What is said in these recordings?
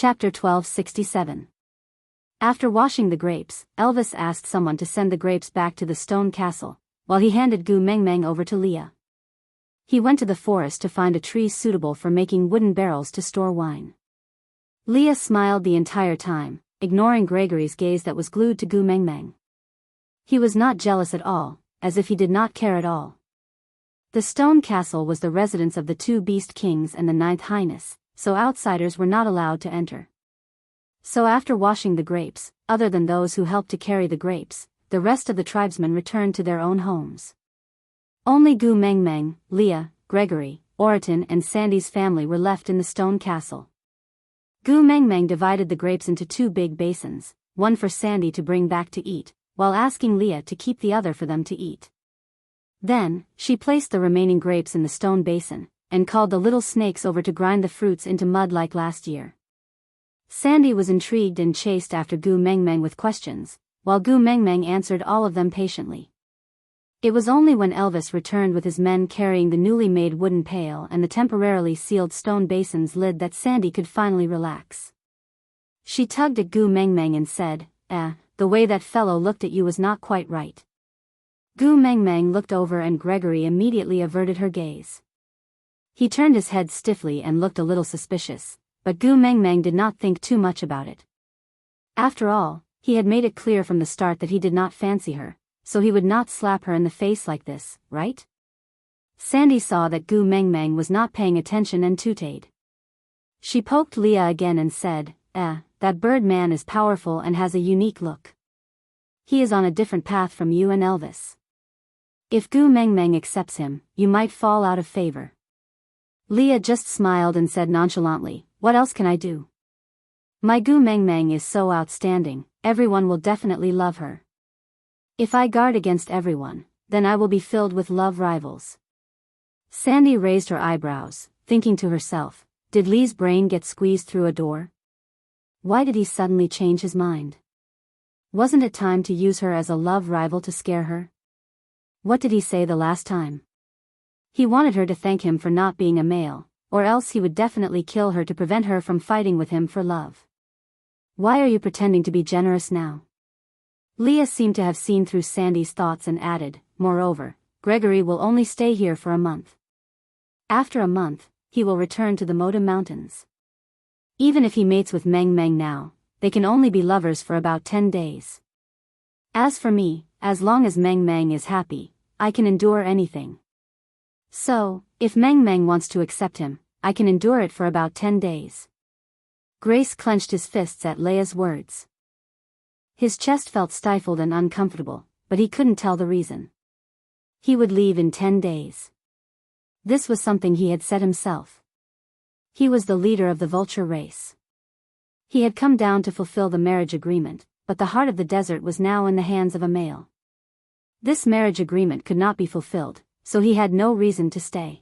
Chapter 1267. After washing the grapes, Elvis asked someone to send the grapes back to the stone castle, while he handed Gu Mengmeng over to Leah. He went to the forest to find a tree suitable for making wooden barrels to store wine. Leah smiled the entire time, ignoring Gregory's gaze that was glued to Gu Mengmeng. He was not jealous at all, as if he did not care at all. The stone castle was the residence of the two beast kings and the ninth highness, so outsiders were not allowed to enter. So after washing the grapes, other than those who helped to carry the grapes, the rest of the tribesmen returned to their own homes. Only Gu Mengmeng, Leah, Gregory, Oriton and Sandy's family were left in the stone castle. Gu Mengmeng divided the grapes into two big basins, one for Sandy to bring back to eat, while asking Leah to keep the other for them to eat. Then, she placed the remaining grapes in the stone basin, and called the little snakes over to grind the fruits into mud like last year. Sandy was intrigued and chased after Gu Mengmeng with questions, while Gu Mengmeng answered all of them patiently. It was only when Elvis returned with his men carrying the newly made wooden pail and the temporarily sealed stone basin's lid that Sandy could finally relax. She tugged at Gu Mengmeng and said, the way that fellow looked at you was not quite right." Gu Mengmeng looked over and Gregory immediately averted her gaze. He turned his head stiffly and looked a little suspicious, but Gu Mengmeng did not think too much about it. After all, he had made it clear from the start that he did not fancy her, so he would not slap her in the face like this, right? Sandy saw that Gu Mengmeng was not paying attention and tooted. She poked Leah again and said, that bird man is powerful and has a unique look. He is on a different path from you and Elvis. If Gu Mengmeng accepts him, you might fall out of favor." Leah just smiled and said nonchalantly, "What else can I do? My Gu Mengmeng is so outstanding, everyone will definitely love her. If I guard against everyone, then I will be filled with love rivals." Sandy raised her eyebrows, thinking to herself, did Lee's brain get squeezed through a door? Why did he suddenly change his mind? Wasn't it time to use her as a love rival to scare her? What did he say the last time? He wanted her to thank him for not being a male, or else he would definitely kill her to prevent her from fighting with him for love. Why are you pretending to be generous now? Leah seemed to have seen through Sandy's thoughts and added, moreover, Gregory will only stay here for a month. After a month, he will return to the Moda Mountains. Even if he mates with Mengmeng now, they can only be lovers for about 10 days. As for me, as long as Mengmeng is happy, I can endure anything. So, if Mengmeng wants to accept him, I can endure it for about 10 days. Grace clenched his fists at Leah's words. His chest felt stifled and uncomfortable, but he couldn't tell the reason. He would leave in 10 days. This was something he had said himself. He was the leader of the vulture race. He had come down to fulfill the marriage agreement, but the heart of the desert was now in the hands of a male. This marriage agreement could not be fulfilled, so he had no reason to stay.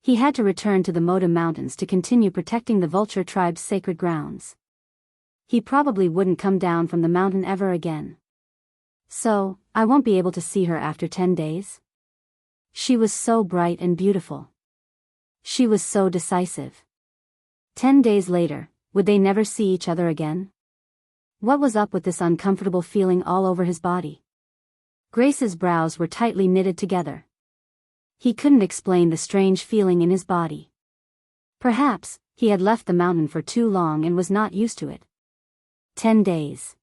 He had to return to the Moda Mountains to continue protecting the vulture tribe's sacred grounds. He probably wouldn't come down from the mountain ever again. So, I won't be able to see her after 10 days? She was so bright and beautiful. She was so decisive. 10 days later, would they never see each other again? What was up with this uncomfortable feeling all over his body? Grace's brows were tightly knitted together. He couldn't explain the strange feeling in his body. Perhaps, he had left the mountain for too long and was not used to it. 10 days.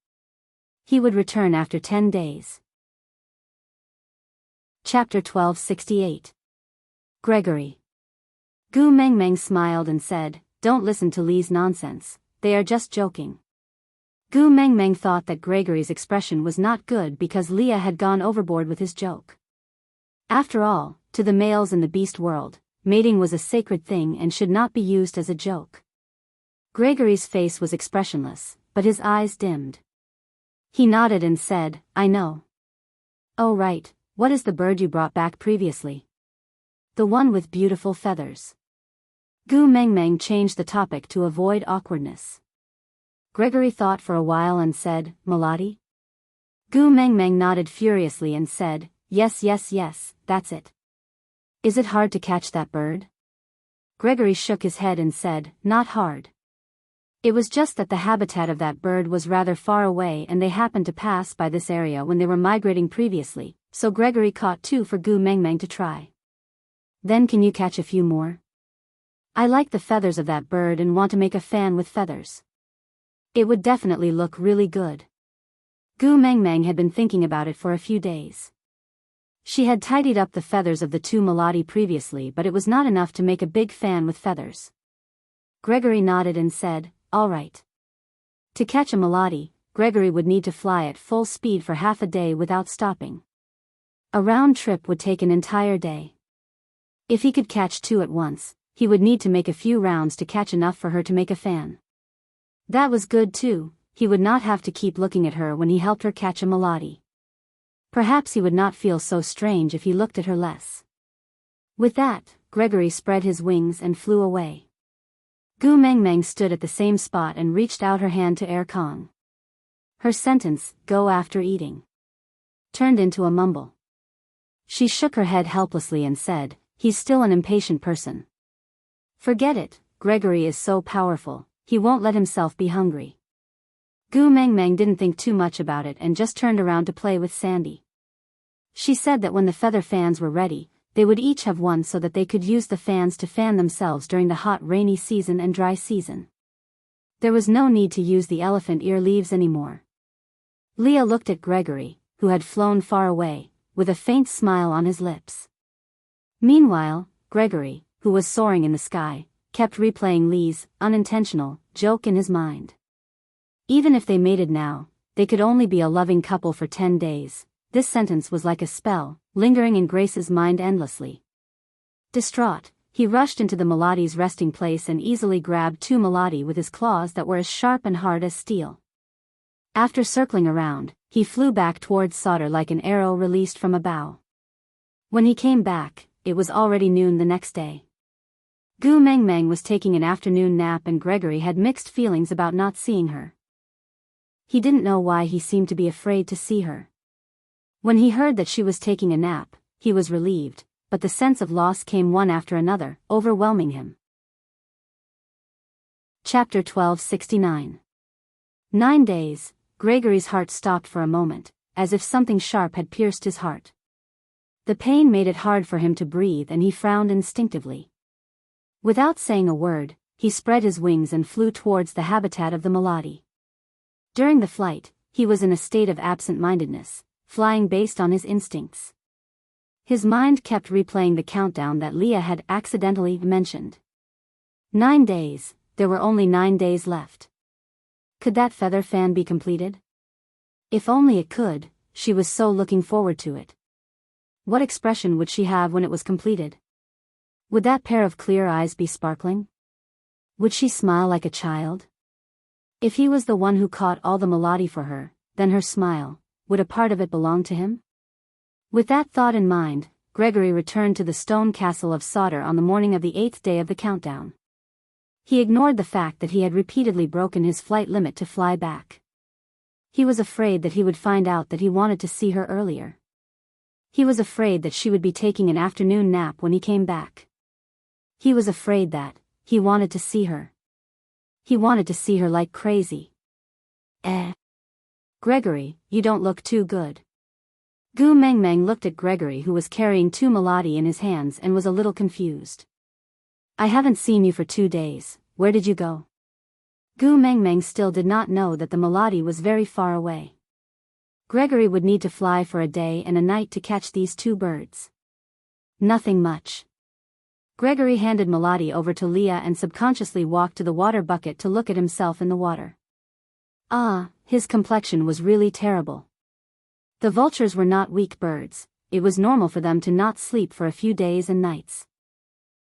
He would return after 10 days. Chapter 1268. Gregory. Gu Mengmeng smiled and said, "Don't listen to Lee's nonsense, they are just joking." Gu Mengmeng thought that Gregory's expression was not good because Leah had gone overboard with his joke. After all, to the males in the beast world, mating was a sacred thing and should not be used as a joke. Gregory's face was expressionless, but his eyes dimmed. He nodded and said, "I know." "Oh right, what is the bird you brought back previously?" "The one with beautiful feathers." Gu Mengmeng changed the topic to avoid awkwardness. Gregory thought for a while and said, "Melody?" Gu Mengmeng nodded furiously and said, yes, that's it." "Is it hard to catch that bird?" Gregory shook his head and said, "Not hard. It was just that the habitat of that bird was rather far away and they happened to pass by this area when they were migrating previously, so Gregory caught 2 for Gu Mengmeng to try. Then can you catch a few more? I like the feathers of that bird and want to make a fan with feathers. It would definitely look really good. Gu Mengmeng had been thinking about it for a few days. She had tidied up the feathers of the 2 melody previously, but it was not enough to make a big fan with feathers. Gregory nodded and said, all right. To catch a melody, Gregory would need to fly at full speed for half a day without stopping. A round trip would take an entire day. If he could catch 2 at once, he would need to make a few rounds to catch enough for her to make a fan. That was good too, he would not have to keep looking at her when he helped her catch a melody. Perhaps he would not feel so strange if he looked at her less. With that, Gregory spread his wings and flew away. Gu Mengmeng stood at the same spot and reached out her hand to Er Kong. Her sentence, go after eating, turned into a mumble. She shook her head helplessly and said, he's still an impatient person. Forget it, Gregory is so powerful, he won't let himself be hungry. Gu Mengmeng didn't think too much about it and just turned around to play with Sandy. She said that when the feather fans were ready, they would each have one so that they could use the fans to fan themselves during the hot rainy season and dry season. There was no need to use the elephant ear leaves anymore. Leah looked at Gregory, who had flown far away, with a faint smile on his lips. Meanwhile, Gregory, who was soaring in the sky, kept replaying Lee's unintentional joke in his mind. Even if they mated now, they could only be a loving couple for 10 days. This sentence was like a spell, lingering in Grace's mind endlessly. Distraught, he rushed into the Melody's resting place and easily grabbed 2 Melody with his claws that were as sharp and hard as steel. After circling around, he flew back towards Sauter like an arrow released from a bow. When he came back, it was already noon the next day. Gu Mengmeng was taking an afternoon nap and Gregory had mixed feelings about not seeing her. He didn't know why he seemed to be afraid to see her. When he heard that she was taking a nap, he was relieved, but the sense of loss came one after another, overwhelming him. Chapter 1269. 9 days, Gregory's heart stopped for a moment, as if something sharp had pierced his heart. The pain made it hard for him to breathe and he frowned instinctively. Without saying a word, he spread his wings and flew towards the habitat of the Melody. During the flight, he was in a state of absent-mindedness, flying based on his instincts. His mind kept replaying the countdown that Leah had accidentally mentioned. 9 days, there were only 9 days left. Could that feather fan be completed? If only it could, she was so looking forward to it. What expression would she have when it was completed? Would that pair of clear eyes be sparkling? Would she smile like a child? If he was the one who caught all the Melody for her, then her smile, would a part of it belong to him? With that thought in mind, Gregory returned to the stone castle of Sauter on the morning of the 8th day of the countdown. He ignored the fact that he had repeatedly broken his flight limit to fly back. He was afraid that he would find out that he wanted to see her earlier. He was afraid that she would be taking an afternoon nap when he came back. He was afraid that he wanted to see her. He wanted to see her like crazy. Gregory, you don't look too good. Gu Mengmeng looked at Gregory, who was carrying 2 Melody in his hands, and was a little confused. I haven't seen you for 2 days, where did you go? Gu Mengmeng still did not know that the Melody was very far away. Gregory would need to fly for a day and a night to catch these 2 birds. Nothing much. Gregory handed Melody over to Leah and subconsciously walked to the water bucket to look at himself in the water. His complexion was really terrible. The vultures were not weak birds, it was normal for them to not sleep for a few days and nights.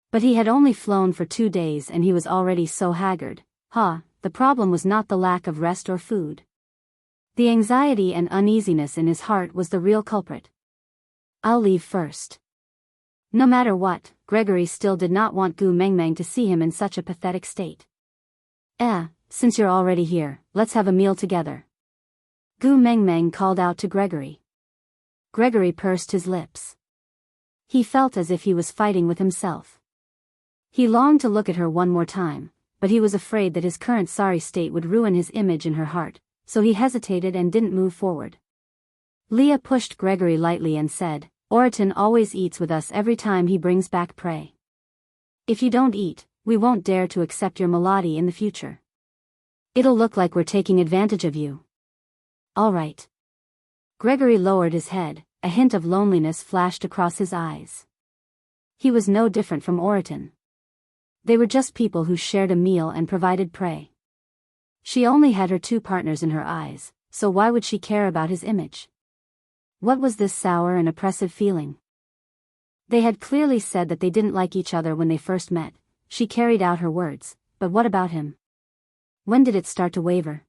But he had only flown for 2 days and he was already so haggard. The problem was not the lack of rest or food. The anxiety and uneasiness in his heart was the real culprit. I'll leave first. No matter what, Gregory still did not want Gu Mengmeng to see him in such a pathetic state. Since you're already here, let's have a meal together. Gu Mengmeng called out to Gregory. Gregory pursed his lips. He felt as if he was fighting with himself. He longed to look at her one more time, but he was afraid that his current sorry state would ruin his image in her heart, so he hesitated and didn't move forward. Leah pushed Gregory lightly and said, "Oriton always eats with us every time he brings back prey. If you don't eat, we won't dare to accept your melody in the future. It'll look like we're taking advantage of you." "All right." Gregory lowered his head, a hint of loneliness flashed across his eyes. He was no different from Oriton. They were just people who shared a meal and provided prey. She only had her two partners in her eyes, so why would she care about his image? What was this sour and oppressive feeling? They had clearly said that they didn't like each other when they first met. She carried out her words, but what about him? When did it start to waver?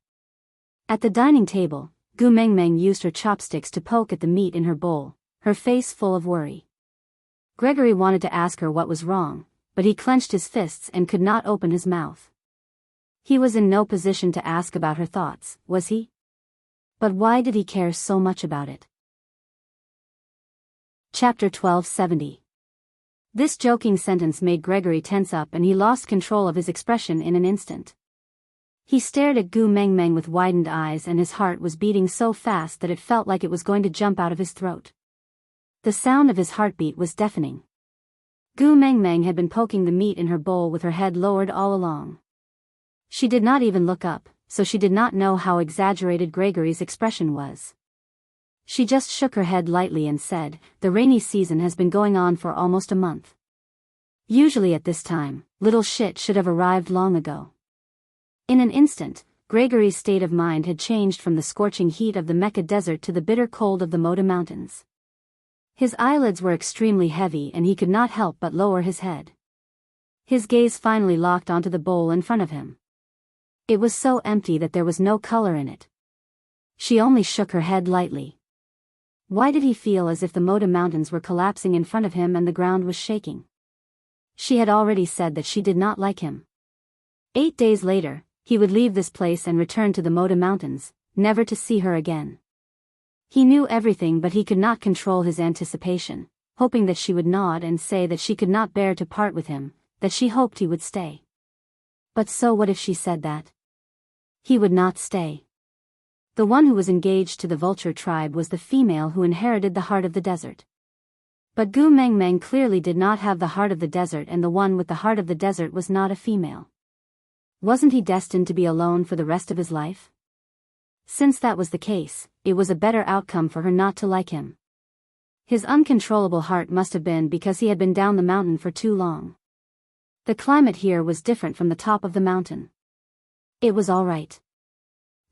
At the dining table, Gu Mengmeng used her chopsticks to poke at the meat in her bowl, her face full of worry. Gregory wanted to ask her what was wrong, but he clenched his fists and could not open his mouth. He was in no position to ask about her thoughts, was he? But why did he care so much about it? Chapter 1270. This joking sentence made Gregory tense up and he lost control of his expression in an instant. He stared at Gu Mengmeng with widened eyes and his heart was beating so fast that it felt like it was going to jump out of his throat. The sound of his heartbeat was deafening. Gu Mengmeng had been poking the meat in her bowl with her head lowered all along. She did not even look up, so she did not know how exaggerated Gregory's expression was. She just shook her head lightly and said, "The rainy season has been going on for almost a month. Usually at this time, little shit should have arrived long ago." In an instant, Gregory's state of mind had changed from the scorching heat of the Mecca desert to the bitter cold of the Moda Mountains. His eyelids were extremely heavy and he could not help but lower his head. His gaze finally locked onto the bowl in front of him. It was so empty that there was no color in it. She only shook her head lightly. Why did he feel as if the Moda Mountains were collapsing in front of him and the ground was shaking? She had already said that she did not like him. 8 days later, he would leave this place and return to the Moda Mountains, never to see her again. He knew everything but he could not control his anticipation, hoping that she would nod and say that she could not bear to part with him, that she hoped he would stay. But so what if she said that? He would not stay. The one who was engaged to the vulture tribe was the female who inherited the heart of the desert. But Gu Mengmeng clearly did not have the heart of the desert and the one with the heart of the desert was not a female. Wasn't he destined to be alone for the rest of his life? Since that was the case, it was a better outcome for her not to like him. His uncontrollable heart must have been because he had been down the mountain for too long. The climate here was different from the top of the mountain. It was all right.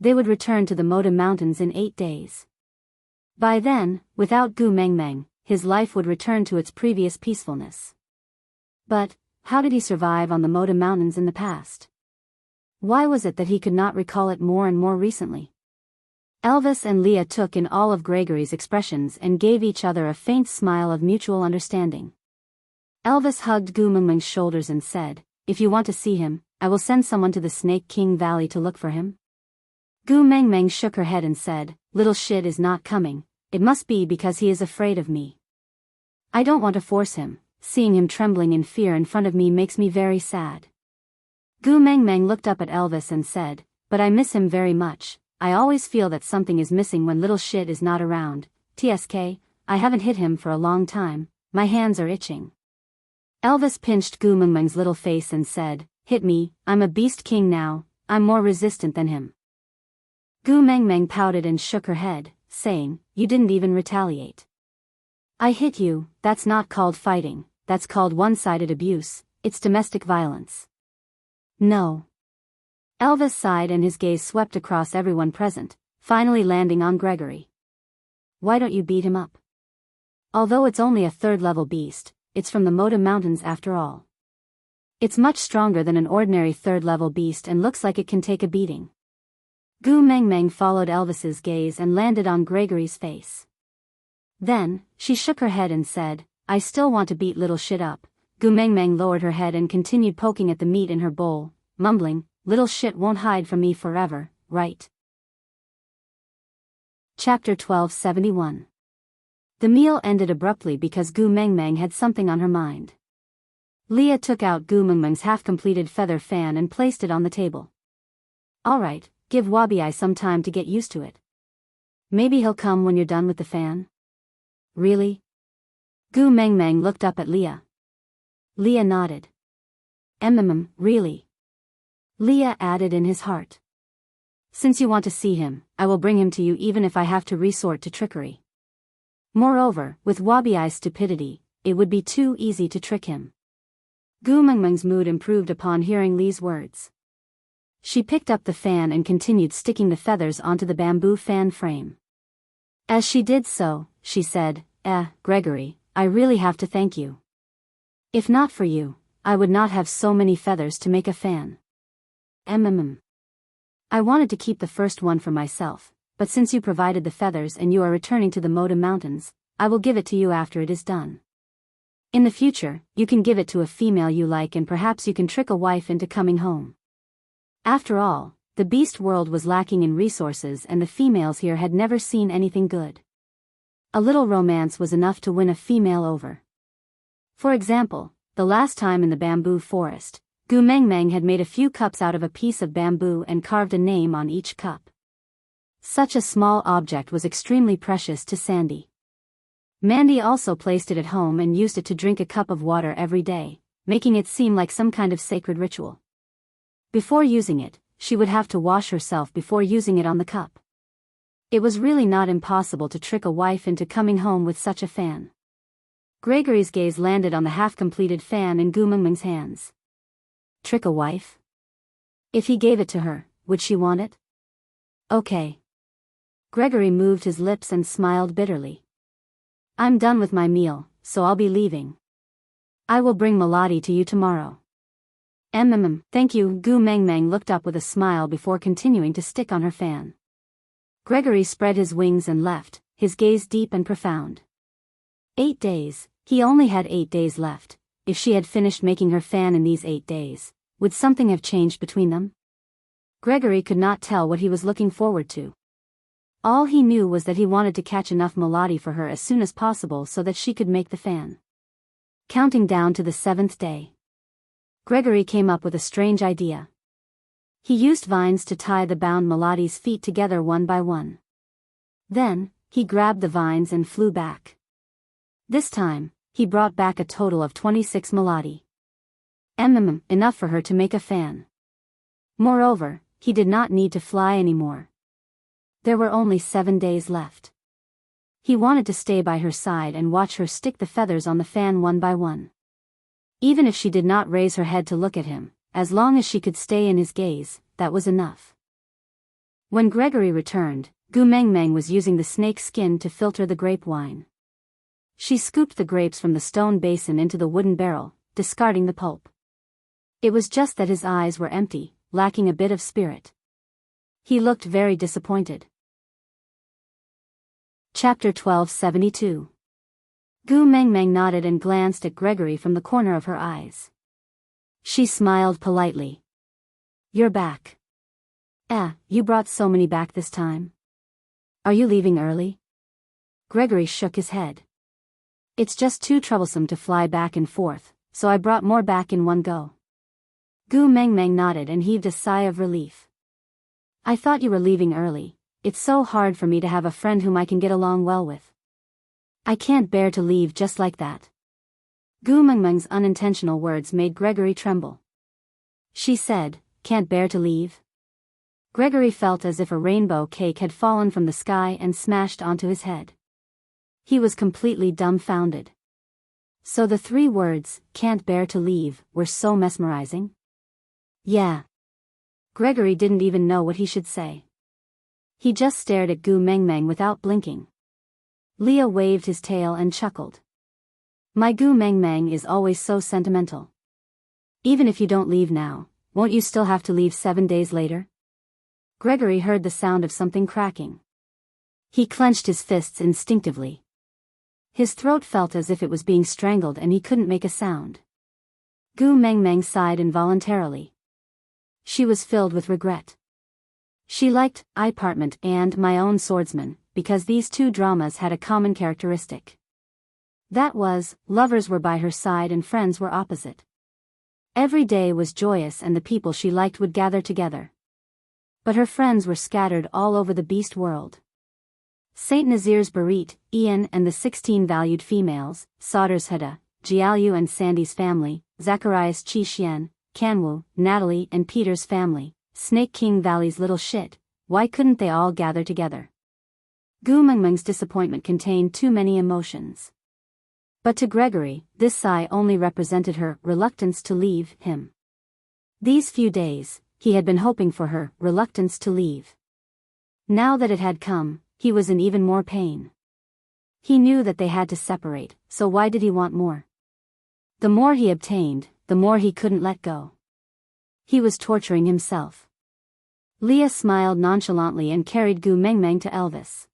They would return to the Moda Mountains in 8 days. By then, without Gu Mengmeng, his life would return to its previous peacefulness. But, how did he survive on the Moda Mountains in the past? Why was it that he could not recall it more and more recently? Elvis and Leah took in all of Gregory's expressions and gave each other a faint smile of mutual understanding. Elvis hugged Gu Mengmeng's shoulders and said, "If you want to see him, I will send someone to the Snake King Valley to look for him." Gu Mengmeng shook her head and said, "Little shit is not coming, it must be because he is afraid of me. I don't want to force him, seeing him trembling in fear in front of me makes me very sad." Gu Mengmeng looked up at Elvis and said, "But I miss him very much. I always feel that something is missing when little shit is not around. TSK, I haven't hit him for a long time, my hands are itching." Elvis pinched Gu Mengmeng's little face and said, "Hit me, I'm a beast king now, I'm more resistant than him." Gu Mengmeng pouted and shook her head, saying, "You didn't even retaliate." "I hit you, that's not called fighting, that's called one-sided abuse, it's domestic violence." "No." Elvis sighed and his gaze swept across everyone present, finally landing on Gregory. "Why don't you beat him up? Although it's only a third-level beast, it's from the Moda Mountains after all. It's much stronger than an ordinary third-level beast and looks like it can take a beating." Gu Mengmeng followed Elvis's gaze and landed on Gregory's face. Then, she shook her head and said, "I still want to beat little shit up." Gu Mengmeng lowered her head and continued poking at the meat in her bowl, mumbling, "Little shit won't hide from me forever, right?" Chapter 1271. The meal ended abruptly because Gu Mengmeng had something on her mind. Leah took out Gu Mengmeng's half-completed feather fan and placed it on the table. Alright, give Wabi some time to get used to it. Maybe he'll come when you're done with the fan? Really? Gu Mengmeng looked up at Leah. Leah nodded. Really? Leah added in his heart. Since you want to see him, I will bring him to you even if I have to resort to trickery. Moreover, with Wabi's stupidity, it would be too easy to trick him. Gu Mengmeng's mood improved upon hearing Lee's words. She picked up the fan and continued sticking the feathers onto the bamboo fan frame. As she did so, she said, Gregory, I really have to thank you. If not for you, I would not have so many feathers to make a fan. I wanted to keep the first one for myself, but since you provided the feathers and you are returning to the Moda Mountains, I will give it to you after it is done. In the future, you can give it to a female you like and perhaps you can trick a wife into coming home. After all, the beast world was lacking in resources and the females here had never seen anything good. A little romance was enough to win a female over. For example, the last time in the bamboo forest, Gu Mengmeng had made a few cups out of a piece of bamboo and carved a name on each cup. Such a small object was extremely precious to Sandy. Mandy also placed it at home and used it to drink a cup of water every day, making it seem like some kind of sacred ritual. Before using it, she would have to wash herself before using it on the cup. It was really not impossible to trick a wife into coming home with such a fan. Gregory's gaze landed on the half-completed fan in Gu Mengmeng's hands. Trick a wife? If he gave it to her, would she want it? Okay. Gregory moved his lips and smiled bitterly. I'm done with my meal, so I'll be leaving. I will bring Melody to you tomorrow. Thank you. Gu Mengmeng looked up with a smile before continuing to stick on her fan. Gregory spread his wings and left, his gaze deep and profound. 8 days, he only had 8 days left. If she had finished making her fan in these 8 days, would something have changed between them? Gregory could not tell what he was looking forward to. All he knew was that he wanted to catch enough Melody for her as soon as possible so that she could make the fan. Counting down to the 7th day, Gregory came up with a strange idea. He used vines to tie the bound Melody's feet together one by one. Then, he grabbed the vines and flew back. This time, he brought back a total of 26 Melody. Enough for her to make a fan. Moreover, he did not need to fly anymore. There were only 7 days left. He wanted to stay by her side and watch her stick the feathers on the fan one by one. Even if she did not raise her head to look at him, as long as she could stay in his gaze, that was enough. When Gregory returned, Gu Mengmeng was using the snake skin to filter the grape wine. She scooped the grapes from the stone basin into the wooden barrel, discarding the pulp. It was just that his eyes were empty, lacking a bit of spirit. He looked very disappointed. Chapter 1272. Gu Mengmeng nodded and glanced at Gregory from the corner of her eyes. She smiled politely. You're back. You brought so many back this time. Are you leaving early? Gregory shook his head. It's just too troublesome to fly back and forth, so I brought more back in one go. Gu Mengmeng nodded and heaved a sigh of relief. I thought you were leaving early. It's so hard for me to have a friend whom I can get along well with. I can't bear to leave just like that. Gu Mengmeng's unintentional words made Gregory tremble. She said, can't bear to leave? Gregory felt as if a rainbow cake had fallen from the sky and smashed onto his head. He was completely dumbfounded. So the 3 words, can't bear to leave, were so mesmerizing? Yeah. Gregory didn't even know what he should say. He just stared at Gu Mengmeng without blinking. Leah waved his tail and chuckled. My Gu Mengmeng is always so sentimental. Even if you don't leave now, won't you still have to leave 7 days later? Gregory heard the sound of something cracking. He clenched his fists instinctively. His throat felt as if it was being strangled and he couldn't make a sound. Gu Mengmeng sighed involuntarily. She was filled with regret. She liked Apartment and My Own Swordsman, because these 2 dramas had a common characteristic. That was, lovers were by her side and friends were opposite. Every day was joyous and the people she liked would gather together. But her friends were scattered all over the beast world. Saint Nazir's Barit, Ian and the 16 valued females, Sauter's Hedda, Jialu and Sandy's family, Zacharias Chi Xian, Kanwu, Natalie and Peter's family, Snake King Valley's little shit, why couldn't they all gather together? Gu Mengmeng's disappointment contained too many emotions. But to Gregory, this sigh only represented her reluctance to leave him. These few days, he had been hoping for her reluctance to leave. Now that it had come, he was in even more pain. He knew that they had to separate, so why did he want more? The more he obtained, the more he couldn't let go. He was torturing himself. Leah smiled nonchalantly and carried Gu Mengmeng to Elvis.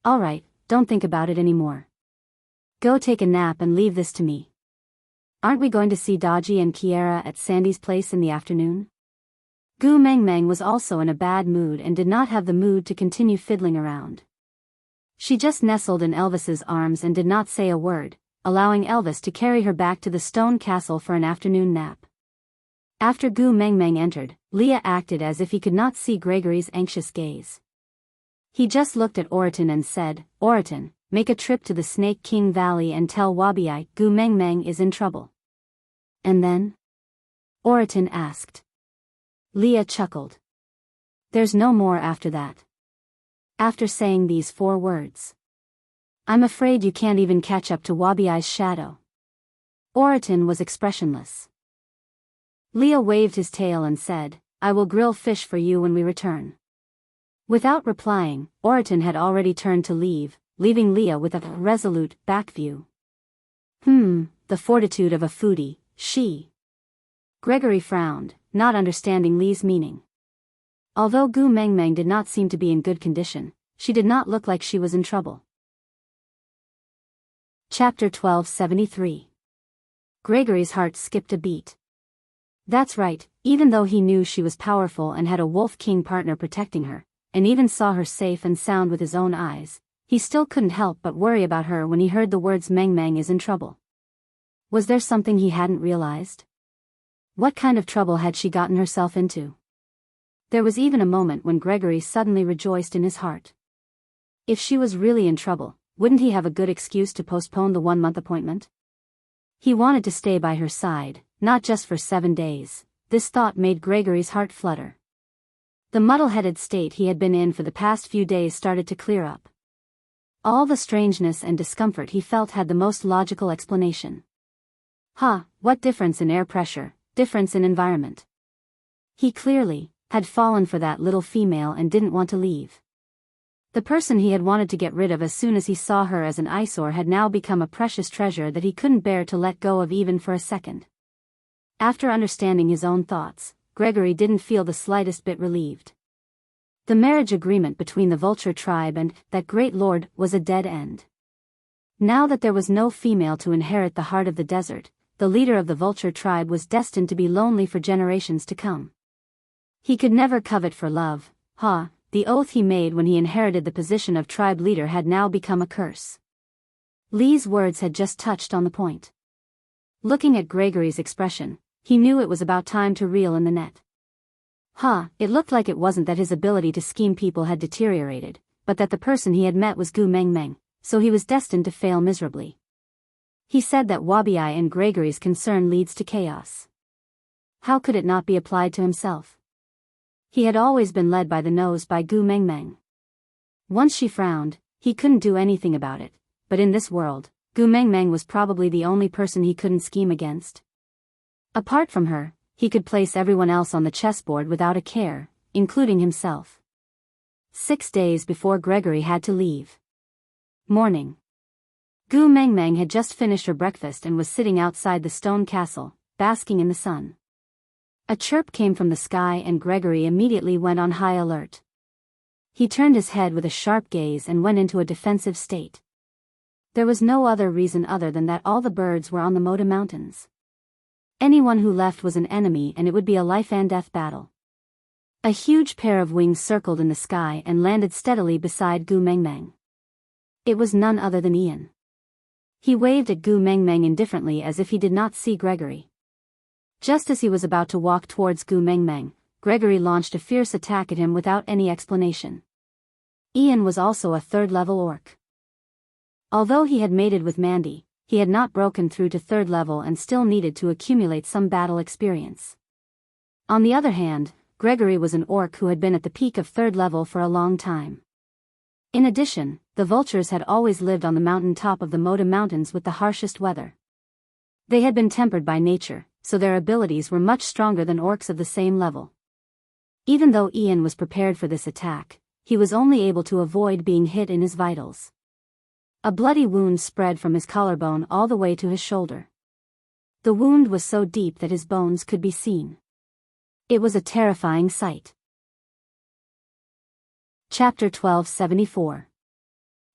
All right, don't think about it anymore. Go take a nap and leave this to me. Aren't we going to see Dodgy and Kiera at Sandy's place in the afternoon? Gu Mengmeng was also in a bad mood and did not have the mood to continue fiddling around. She just nestled in Elvis's arms and did not say a word, allowing Elvis to carry her back to the stone castle for an afternoon nap. After Gu Mengmeng entered, Leah acted as if he could not see Gregory's anxious gaze. He just looked at Oriton and said, Oriton, make a trip to the Snake King Valley and tell Wabiai Gu Mengmeng is in trouble. And then? Oriton asked. Leah chuckled. There's no more after that. After saying these 4 words. I'm afraid you can't even catch up to Wabiai's shadow. Oriton was expressionless. Leah waved his tail and said, I will grill fish for you when we return. Without replying, Oriton had already turned to leave, leaving Leah with a resolute back view. The fortitude of a foodie, she. Gregory frowned, not understanding Lee's meaning. Although Gu Mengmeng did not seem to be in good condition, she did not look like she was in trouble. Chapter 1273. Gregory's heart skipped a beat. That's right, even though he knew she was powerful and had a Wolf King partner protecting her, and even saw her safe and sound with his own eyes, he still couldn't help but worry about her when he heard the words Mengmeng is in trouble. Was there something he hadn't realized? What kind of trouble had she gotten herself into? There was even a moment when Gregory suddenly rejoiced in his heart. If she was really in trouble, wouldn't he have a good excuse to postpone the 1-month appointment? He wanted to stay by her side, not just for 7 days. This thought made Gregory's heart flutter. The muddle-headed state he had been in for the past few days started to clear up. All the strangeness and discomfort he felt had the most logical explanation. What difference in air pressure, difference in environment. He clearly had fallen for that little female and didn't want to leave. The person he had wanted to get rid of as soon as he saw her as an eyesore had now become a precious treasure that he couldn't bear to let go of even for a second. After understanding his own thoughts, Gregory didn't feel the slightest bit relieved. The marriage agreement between the Vulture tribe and that great lord was a dead end. Now that there was no female to inherit the heart of the desert, the leader of the Vulture tribe was destined to be lonely for generations to come. He could never covet for love. The oath he made when he inherited the position of tribe leader had now become a curse. Lee's words had just touched on the point. Looking at Gregory's expression, he knew it was about time to reel in the net. It looked like it wasn't that his ability to scheme people had deteriorated, but that the person he had met was Gu Mengmeng, so he was destined to fail miserably. He said that Wabiai and Gregory's concern leads to chaos. How could it not be applied to himself? He had always been led by the nose by Gu Mengmeng. Once she frowned, he couldn't do anything about it, but in this world, Gu Mengmeng was probably the only person he couldn't scheme against. Apart from her, he could place everyone else on the chessboard without a care, including himself. 6 days before Gregory had to leave. Morning. Gu Mengmeng had just finished her breakfast and was sitting outside the stone castle, basking in the sun. A chirp came from the sky and Gregory immediately went on high alert. He turned his head with a sharp gaze and went into a defensive state. There was no other reason other than that all the birds were on the Moda Mountains. Anyone who left was an enemy and it would be a life-and-death battle. A huge pair of wings circled in the sky and landed steadily beside Gu Mengmeng. It was none other than Ian. He waved at Gu Mengmeng indifferently as if he did not see Gregory. Just as he was about to walk towards Gu Mengmeng, Gregory launched a fierce attack at him without any explanation. Ian was also a third-level orc. Although he had mated with Mandy, he had not broken through to third level and still needed to accumulate some battle experience. On the other hand, Gregory was an orc who had been at the peak of third level for a long time. In addition, the vultures had always lived on the mountain top of the Moda Mountains with the harshest weather. They had been tempered by nature, so their abilities were much stronger than orcs of the same level. Even though Ian was prepared for this attack, he was only able to avoid being hit in his vitals. A bloody wound spread from his collarbone all the way to his shoulder. The wound was so deep that his bones could be seen. It was a terrifying sight. Chapter 1274.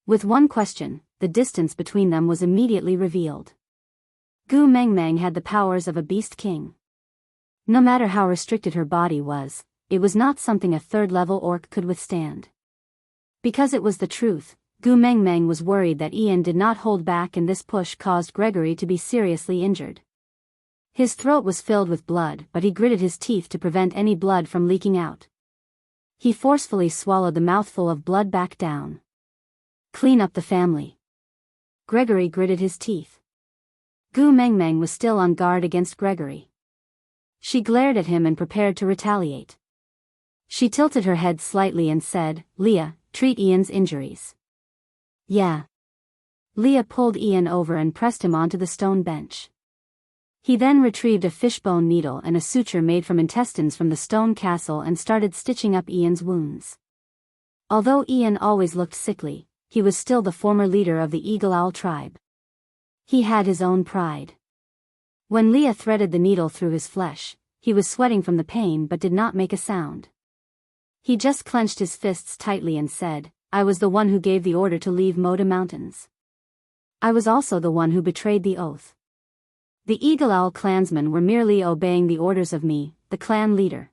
With one question, the distance between them was immediately revealed. Gu Mengmeng had the powers of a beast king. No matter how restricted her body was, it was not something a third-level orc could withstand. Because it was the truth, Gu Mengmeng was worried that Ian did not hold back and this push caused Gregory to be seriously injured. His throat was filled with blood, but he gritted his teeth to prevent any blood from leaking out. He forcefully swallowed the mouthful of blood back down. Clean up the family. Gregory gritted his teeth. Gu Mengmeng was still on guard against Gregory. She glared at him and prepared to retaliate. She tilted her head slightly and said, "Leah, treat Ian's injuries." "Yeah." Leah pulled Ian over and pressed him onto the stone bench. He then retrieved a fishbone needle and a suture made from intestines from the stone castle and started stitching up Ian's wounds. Although Ian always looked sickly, he was still the former leader of the Eagle Owl tribe. He had his own pride. When Leah threaded the needle through his flesh, he was sweating from the pain but did not make a sound. He just clenched his fists tightly and said, "I was the one who gave the order to leave Moda Mountains. I was also the one who betrayed the oath. The Eagle Owl clansmen were merely obeying the orders of me, the clan leader.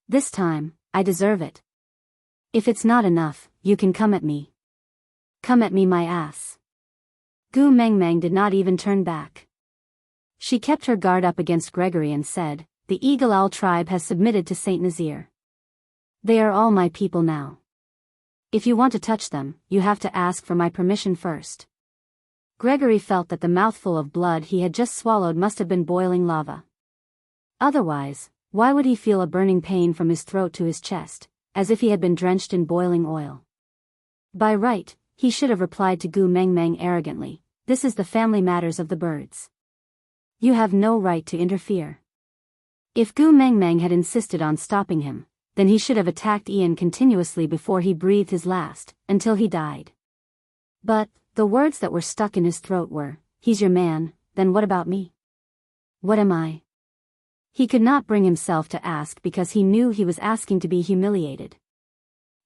This time, I deserve it. If it's not enough, you can come at me. Come at me, my ass." Gu Mengmeng did not even turn back. She kept her guard up against Gregory and said, "The Eagle Owl tribe has submitted to Saint Nazir. They are all my people now. If you want to touch them, you have to ask for my permission first." Gregory felt that the mouthful of blood he had just swallowed must have been boiling lava. Otherwise, why would he feel a burning pain from his throat to his chest, as if he had been drenched in boiling oil? By right, he should have replied to Gu Mengmeng arrogantly, "This is the family matters of the birds. You have no right to interfere." If Gu Mengmeng had insisted on stopping him, then he should have attacked Ian continuously before he breathed his last, until he died. But the words that were stuck in his throat were, "He's your man, then what about me? What am I?" He could not bring himself to ask because he knew he was asking to be humiliated.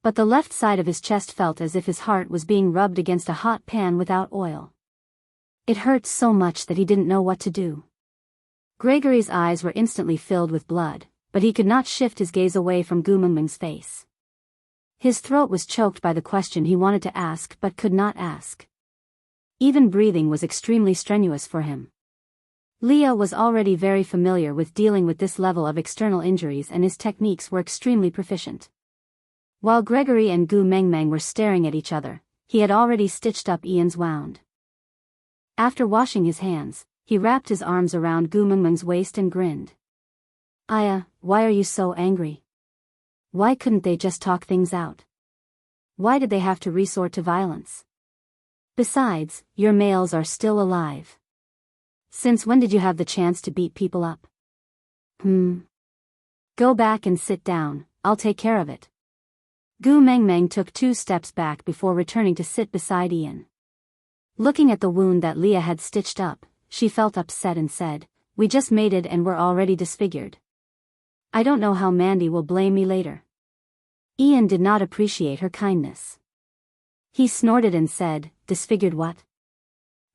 But the left side of his chest felt as if his heart was being rubbed against a hot pan without oil. It hurt so much that he didn't know what to do. Gregory's eyes were instantly filled with blood, but he could not shift his gaze away from Gu Mengmeng's face. His throat was choked by the question he wanted to ask but could not ask. Even breathing was extremely strenuous for him. Leah was already very familiar with dealing with this level of external injuries and his techniques were extremely proficient. While Gregory and Gu Mengmeng were staring at each other, he had already stitched up Ian's wound. After washing his hands, he wrapped his arms around Gu Mengmeng's waist and grinned. "Aya, why are you so angry? Why couldn't they just talk things out? Why did they have to resort to violence? Besides, your males are still alive. Since when did you have the chance to beat people up?" Go back and sit down, I'll take care of it." Gu Mengmeng took 2 steps back before returning to sit beside Ian. Looking at the wound that Leah had stitched up, she felt upset and said, "We just mated and we're already disfigured. I don't know how Mandy will blame me later." Ian did not appreciate her kindness. He snorted and said, "Disfigured what?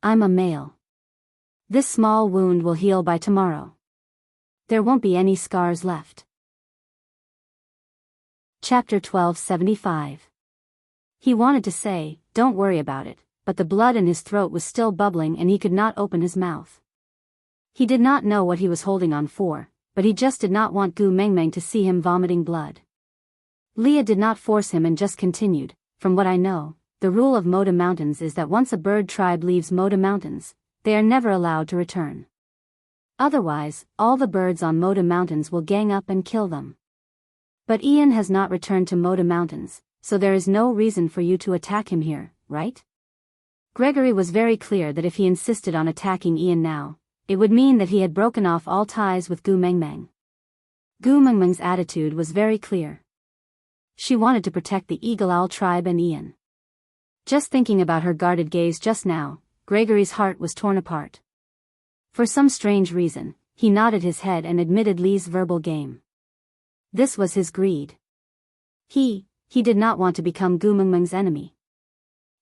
I'm a male. This small wound will heal by tomorrow. There won't be any scars left." Chapter 1275. He wanted to say, "Don't worry about it," but the blood in his throat was still bubbling and he could not open his mouth. He did not know what he was holding on for, but he just did not want Gu Mengmeng to see him vomiting blood. Leah did not force him and just continued, "From what I know, the rule of Moda Mountains is that once a bird tribe leaves Moda Mountains, they are never allowed to return. Otherwise, all the birds on Moda Mountains will gang up and kill them. But Ian has not returned to Moda Mountains, so there is no reason for you to attack him here, right?" Gregory was very clear that if he insisted on attacking Ian now, it would mean that he had broken off all ties with Gu Mengmeng. Gu Mengmeng's attitude was very clear. She wanted to protect the Eagle Owl tribe and Ian. Just thinking about her guarded gaze just now, Gregory's heart was torn apart. For some strange reason, he nodded his head and admitted Lee's verbal game. This was his greed. He did not want to become Gu Mengmeng's enemy.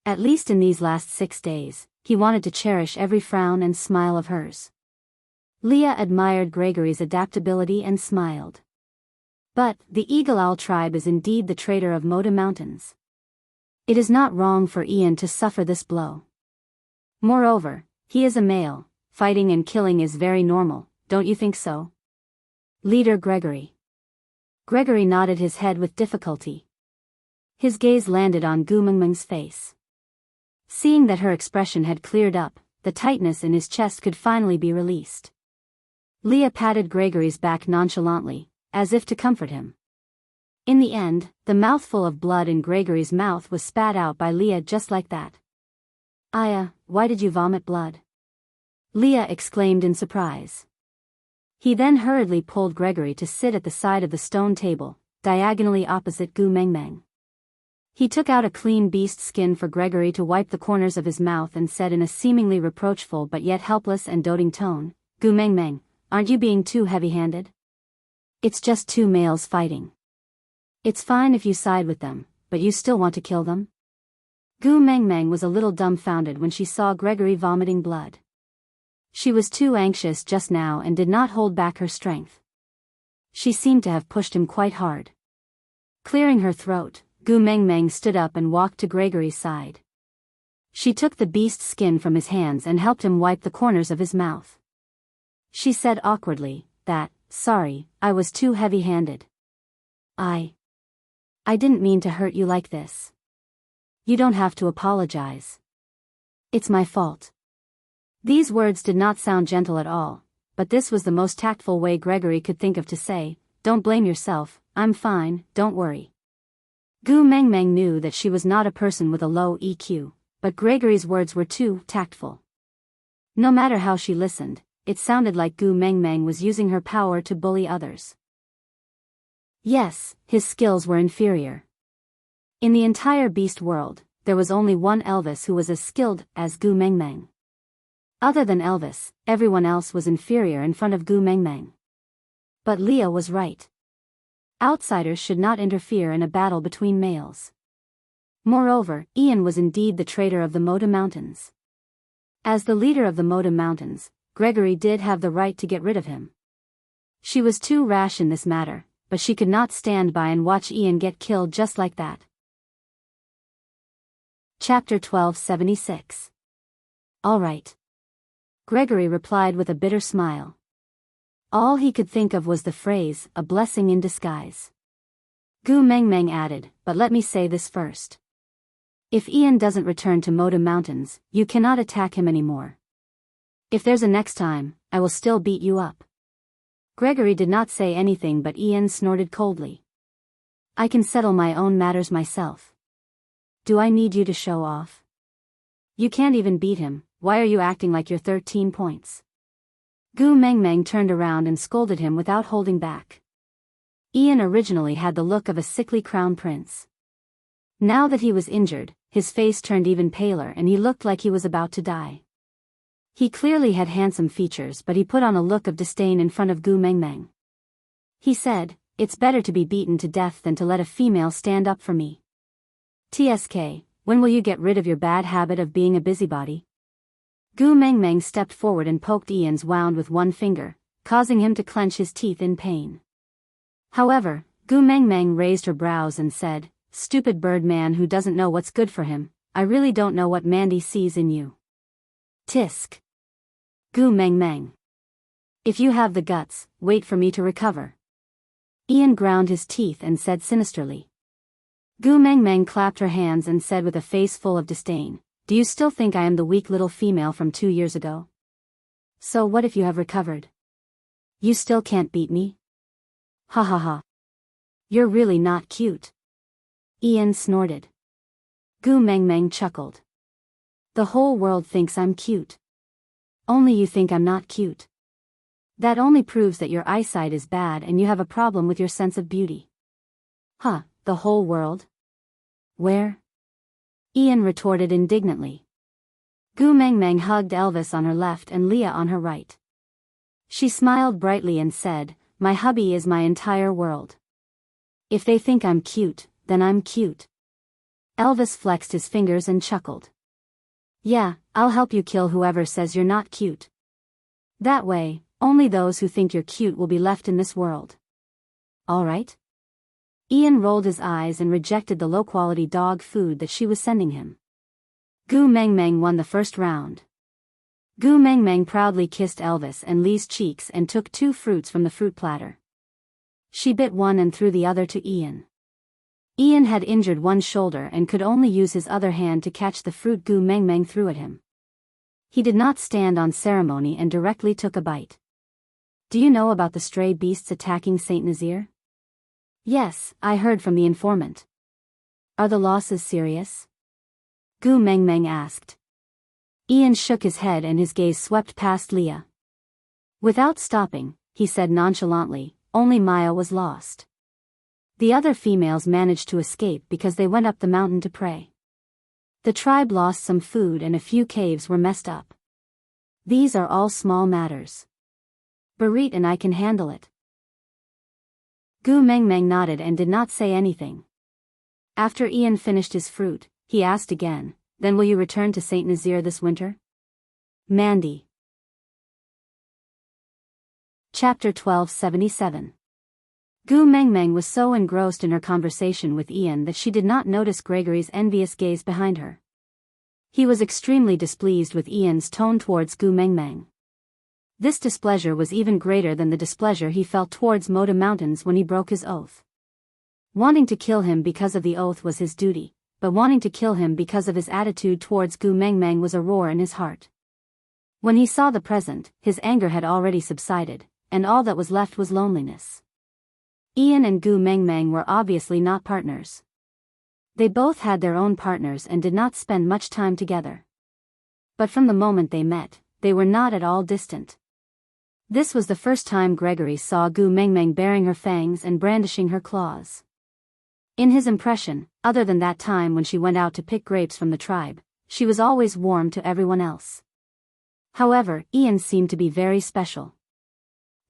At least in these last 6 days, he wanted to cherish every frown and smile of hers. Leah admired Gregory's adaptability and smiled. But the Eagle Owl tribe is indeed the traitor of Moda Mountains. It is not wrong for Ian to suffer this blow. Moreover, he is a male, fighting and killing is very normal, don't you think so? Leader Gregory. Gregory nodded his head with difficulty. His gaze landed on Gu Mengmeng's face. Seeing that her expression had cleared up, the tightness in his chest could finally be released. Leah patted Gregory's back nonchalantly, as if to comfort him. In the end, the mouthful of blood in Gregory's mouth was spat out by Leah just like that. "Aya, why did you vomit blood?" Leah exclaimed in surprise. He then hurriedly pulled Gregory to sit at the side of the stone table, diagonally opposite Gu Mengmeng. He took out a clean beast skin for Gregory to wipe the corners of his mouth and said in a seemingly reproachful but yet helpless and doting tone, "Gu Mengmeng, aren't you being too heavy-handed? It's just 2 males fighting. It's fine if you side with them, but you still want to kill them?" Gu Mengmeng was a little dumbfounded when she saw Gregory vomiting blood. She was too anxious just now and did not hold back her strength. She seemed to have pushed him quite hard. Clearing her throat, Gu Mengmeng stood up and walked to Gregory's side. She took the beast skin from his hands and helped him wipe the corners of his mouth. She said awkwardly, "Sorry, I was too heavy-handed. I didn't mean to hurt you like this. You don't have to apologize. It's my fault." These words did not sound gentle at all, but this was the most tactful way Gregory could think of to say, "Don't blame yourself, I'm fine, don't worry." Gu Mengmeng knew that she was not a person with a low EQ, but Gregory's words were too tactful. No matter how she listened, it sounded like Gu Mengmeng was using her power to bully others. Yes, his skills were inferior. In the entire beast world, there was only one Elvis who was as skilled as Gu Mengmeng. Other than Elvis, everyone else was inferior in front of Gu Mengmeng. But Leah was right. Outsiders should not interfere in a battle between males. Moreover, Ian was indeed the traitor of the Moda Mountains. As the leader of the Moda Mountains, Gregory did have the right to get rid of him. She was too rash in this matter, but she could not stand by and watch Ian get killed just like that. Chapter 1276. All right. Gregory replied with a bitter smile. All he could think of was the phrase, "a blessing in disguise." Gu Mengmeng added, "But let me say this first. If Ian doesn't return to Moda Mountains, you cannot attack him anymore. If there's a next time, I will still beat you up." Gregory did not say anything, but Ian snorted coldly. "I can settle my own matters myself. Do I need you to show off? You can't even beat him, why are you acting like you're 13 points? Gu Mengmeng turned around and scolded him without holding back. Ian originally had the look of a sickly crown prince. Now that he was injured, his face turned even paler and he looked like he was about to die. He clearly had handsome features, but he put on a look of disdain in front of Gu Mengmeng. He said, "It's better to be beaten to death than to let a female stand up for me. TSK, when will you get rid of your bad habit of being a busybody?" Gu Mengmeng stepped forward and poked Ian's wound with one finger, causing him to clench his teeth in pain. However, Gu Mengmeng raised her brows and said, "Stupid bird man who doesn't know what's good for him, I really don't know what Mandy sees in you." Tisk. Gu Mengmeng. If you have the guts, wait for me to recover. Ian ground his teeth and said sinisterly. Gu Mengmeng clapped her hands and said with a face full of disdain, "Do you still think I am the weak little female from 2 years ago? So what if you have recovered? You still can't beat me? Ha ha ha. You're really not cute." Ian snorted. Gu Mengmeng chuckled. "The whole world thinks I'm cute. Only you think I'm not cute. That only proves that your eyesight is bad and you have a problem with your sense of beauty." "Huh, the whole world? Where?" Ian retorted indignantly. Gu Mengmeng hugged Elvis on her left and Leah on her right. She smiled brightly and said, "My hubby is my entire world. If they think I'm cute, then I'm cute." Elvis flexed his fingers and chuckled. "Yeah, I'll help you kill whoever says you're not cute. That way, only those who think you're cute will be left in this world. All right?" Ian rolled his eyes and rejected the low-quality dog food that she was sending him. Gu Mengmeng won the first round. Gu Mengmeng proudly kissed Elvis and Lee's cheeks and took 2 fruits from the fruit platter. She bit one and threw the other to Ian. Ian had injured one shoulder and could only use his other hand to catch the fruit Gu Mengmeng threw at him. He did not stand on ceremony and directly took a bite. "Do you know about the stray beasts attacking Saint Nazaire?" "Yes, I heard from the informant." "Are the losses serious?" Gu Mengmeng asked. Ian shook his head and his gaze swept past Leah. Without stopping, he said nonchalantly, "Only Maya was lost. The other females managed to escape because they went up the mountain to pray. The tribe lost some food and a few caves were messed up. These are all small matters. Barit and I can handle it." Gu Mengmeng nodded and did not say anything. After Ian finished his fruit, he asked again, "Then will you return to Saint Nazaire this winter?" Mandy. Chapter 1277. Gu Mengmeng was so engrossed in her conversation with Ian that she did not notice Gregory's envious gaze behind her. He was extremely displeased with Ian's tone towards Gu Mengmeng. This displeasure was even greater than the displeasure he felt towards Moda Mountains when he broke his oath. Wanting to kill him because of the oath was his duty, but wanting to kill him because of his attitude towards Gu Mengmeng was a roar in his heart. When he saw the present, his anger had already subsided, and all that was left was loneliness. Ian and Gu Mengmeng were obviously not partners. They both had their own partners and did not spend much time together. But from the moment they met, they were not at all distant. This was the first time Gregory saw Gu Mengmeng baring her fangs and brandishing her claws. In his impression, other than that time when she went out to pick grapes from the tribe, she was always warm to everyone else. However, Ian seemed to be very special.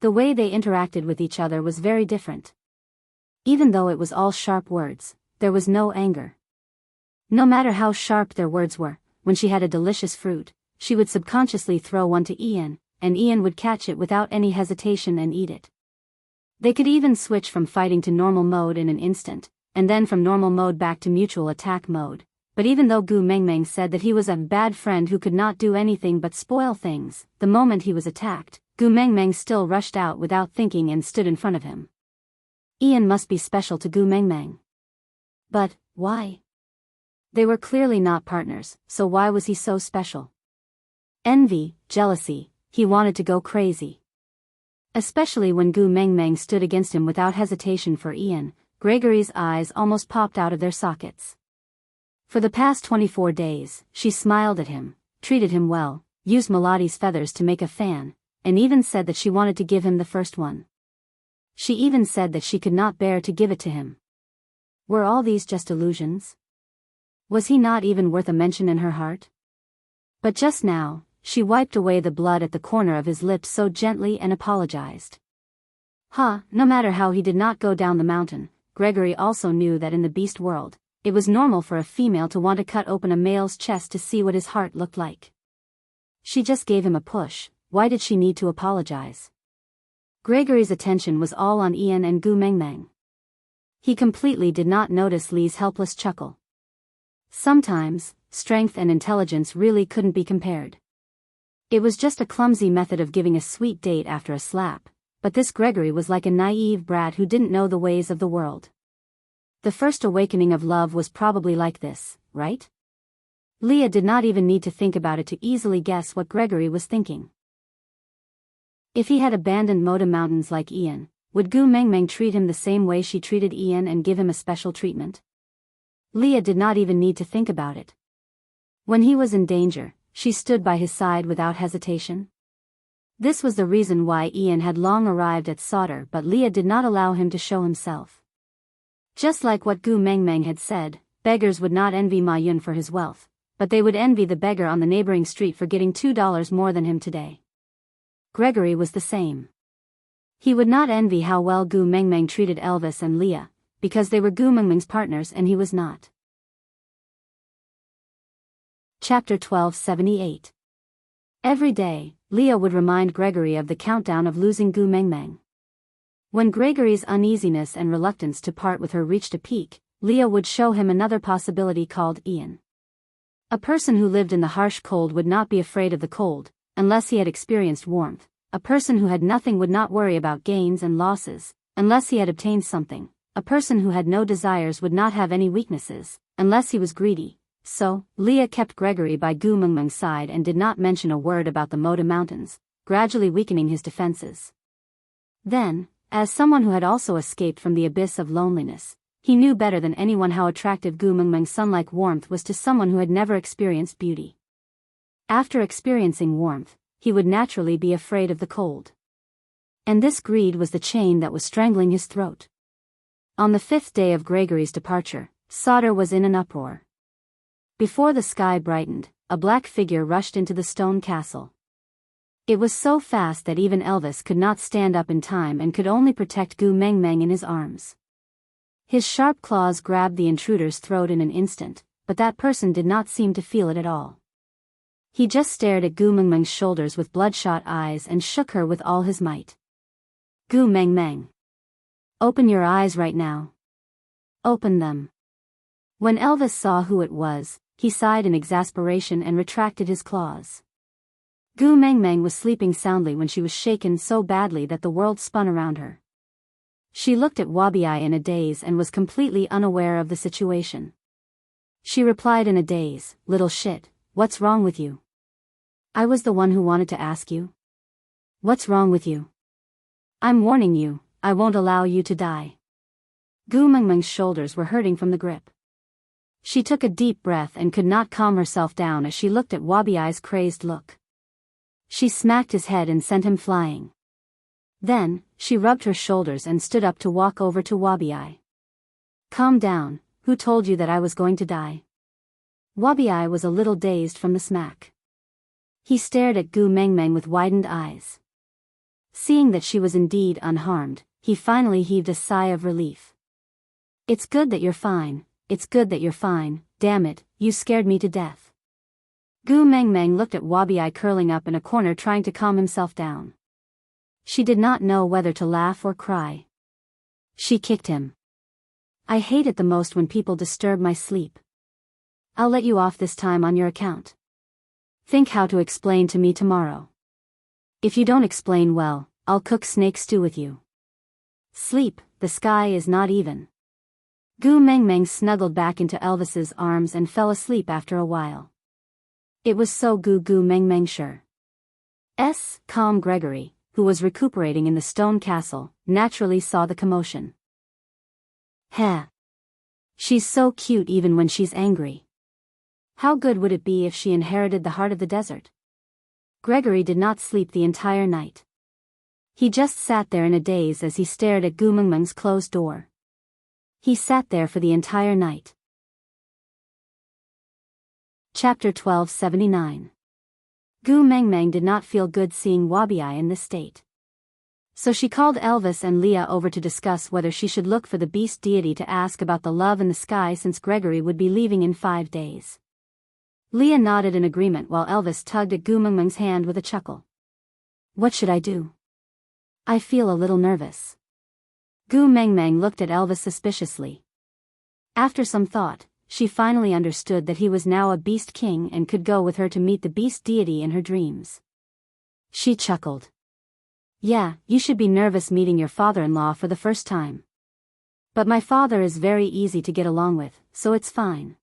The way they interacted with each other was very different. Even though it was all sharp words, there was no anger. No matter how sharp their words were, when she had a delicious fruit, she would subconsciously throw one to Ian, and Ian would catch it without any hesitation and eat it. They could even switch from fighting to normal mode in an instant, and then from normal mode back to mutual attack mode. But even though Gu Mengmeng said that he was a bad friend who could not do anything but spoil things, the moment he was attacked, Gu Mengmeng still rushed out without thinking and stood in front of him. Ian must be special to Gu Mengmeng. But, why? They were clearly not partners, so why was he so special? Envy, jealousy, he wanted to go crazy. Especially when Gu Mengmeng stood against him without hesitation for Ian, Gregory's eyes almost popped out of their sockets. For the past 24 days, she smiled at him, treated him well, used Melodi's feathers to make a fan, and even said that she wanted to give him the first one. She even said that she could not bear to give it to him. Were all these just illusions? Was he not even worth a mention in her heart? But just now, she wiped away the blood at the corner of his lips so gently and apologized. No matter how he did not go down the mountain, Gregory also knew that in the beast world, it was normal for a female to want to cut open a male's chest to see what his heart looked like. She just gave him a push. Why did she need to apologize? Gregory's attention was all on Ian and Gu Mengmeng. He completely did not notice Lee's helpless chuckle. Sometimes, strength and intelligence really couldn't be compared. It was just a clumsy method of giving a sweet date after a slap, but this Gregory was like a naive brat who didn't know the ways of the world. The first awakening of love was probably like this, right? Leah did not even need to think about it to easily guess what Gregory was thinking. If he had abandoned Moda Mountains like Ian, would Gu Mengmeng treat him the same way she treated Ian and give him a special treatment? Leah did not even need to think about it. When he was in danger, she stood by his side without hesitation. This was the reason why Ian had long arrived at Sauter, but Leah did not allow him to show himself. Just like what Gu Mengmeng had said, beggars would not envy Ma Yun for his wealth, but they would envy the beggar on the neighboring street for getting $2 more than him today. Gregory was the same. He would not envy how well Gu Mengmeng treated Elvis and Leah, because they were Gu Mengmeng's partners and he was not. Chapter 1278. Every day, Leah would remind Gregory of the countdown of losing Gu Mengmeng. When Gregory's uneasiness and reluctance to part with her reached a peak, Leah would show him another possibility called Ian. A person who lived in the harsh cold would not be afraid of the cold, unless he had experienced warmth. A person who had nothing would not worry about gains and losses, unless he had obtained something. A person who had no desires would not have any weaknesses, unless he was greedy. So, Leah kept Gregory by Gu Mengmeng's side and did not mention a word about the Moda Mountains, gradually weakening his defenses. Then, as someone who had also escaped from the abyss of loneliness, he knew better than anyone how attractive Gu Mengmeng's sun-like warmth was to someone who had never experienced beauty. After experiencing warmth, he would naturally be afraid of the cold. And this greed was the chain that was strangling his throat. On the 5th day of Gregory's departure, Sauter was in an uproar. Before the sky brightened, a black figure rushed into the stone castle. It was so fast that even Elvis could not stand up in time and could only protect Gu Mengmeng in his arms. His sharp claws grabbed the intruder's throat in an instant, but that person did not seem to feel it at all. He just stared at Gu Mengmeng's shoulders with bloodshot eyes and shook her with all his might. Gu Mengmeng. Open your eyes right now. Open them. When Elvis saw who it was, he sighed in exasperation and retracted his claws. Gu Mengmeng was sleeping soundly when she was shaken so badly that the world spun around her. She looked at Wabiai in a daze and was completely unaware of the situation. She replied in a daze, "Little shit, what's wrong with you? I was the one who wanted to ask you. What's wrong with you? I'm warning you, I won't allow you to die." Gu Mengmeng's shoulders were hurting from the grip. She took a deep breath and could not calm herself down as she looked at Wabiai's crazed look. She smacked his head and sent him flying. Then, she rubbed her shoulders and stood up to walk over to Wabiai. "Calm down, who told you that I was going to die?" Wabiai was a little dazed from the smack. He stared at Gu Mengmeng with widened eyes. Seeing that she was indeed unharmed, he finally heaved a sigh of relief. "It's good that you're fine, it's good that you're fine, damn it, you scared me to death." Gu Mengmeng looked at Wabiai curling up in a corner trying to calm himself down. She did not know whether to laugh or cry. She kicked him. "I hate it the most when people disturb my sleep. I'll let you off this time on your account. Think how to explain to me tomorrow. If you don't explain well, I'll cook snake stew with you. Sleep, the sky is not even." Gu Mengmeng snuggled back into Elvis's arms and fell asleep after a while. It was so Gu Mengmeng sure. Calm Gregory, who was recuperating in the stone castle, naturally saw the commotion. "Heh. She's so cute even when she's angry. How good would it be if she inherited the heart of the desert?" Gregory did not sleep the entire night. He just sat there in a daze as he stared at Gu Mengmeng's closed door. He sat there for the entire night. Chapter 1279. Gu Mengmeng did not feel good seeing Wabiai in this state. So she called Elvis and Leah over to discuss whether she should look for the beast deity to ask about the love in the sky since Gregory would be leaving in 5 days. Leah nodded in agreement while Elvis tugged at Gu Mengmeng's hand with a chuckle. "What should I do? I feel a little nervous." Gu Mengmeng looked at Elvis suspiciously. After some thought, she finally understood that he was now a beast king and could go with her to meet the beast deity in her dreams. She chuckled. Yeah, you should be nervous meeting your father-in-law for the first time. But my father is very easy to get along with, so it's fine.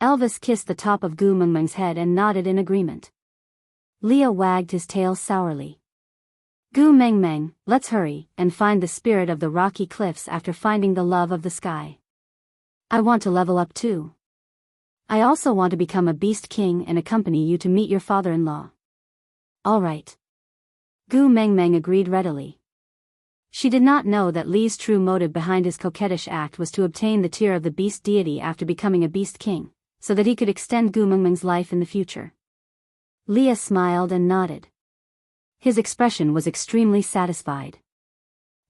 Elvis kissed the top of Gu Mengmeng's head and nodded in agreement. Leah wagged his tail sourly. Gu Mengmeng, let's hurry and find the spirit of the rocky cliffs after finding the love of the sky. I want to level up too. I also want to become a beast king and accompany you to meet your father-in-law. All right. Gu Mengmeng agreed readily. She did not know that Li's true motive behind his coquettish act was to obtain the tier of the beast deity after becoming a beast king, so that he could extend Gu Mengmeng's life in the future. Leah smiled and nodded. His expression was extremely satisfied.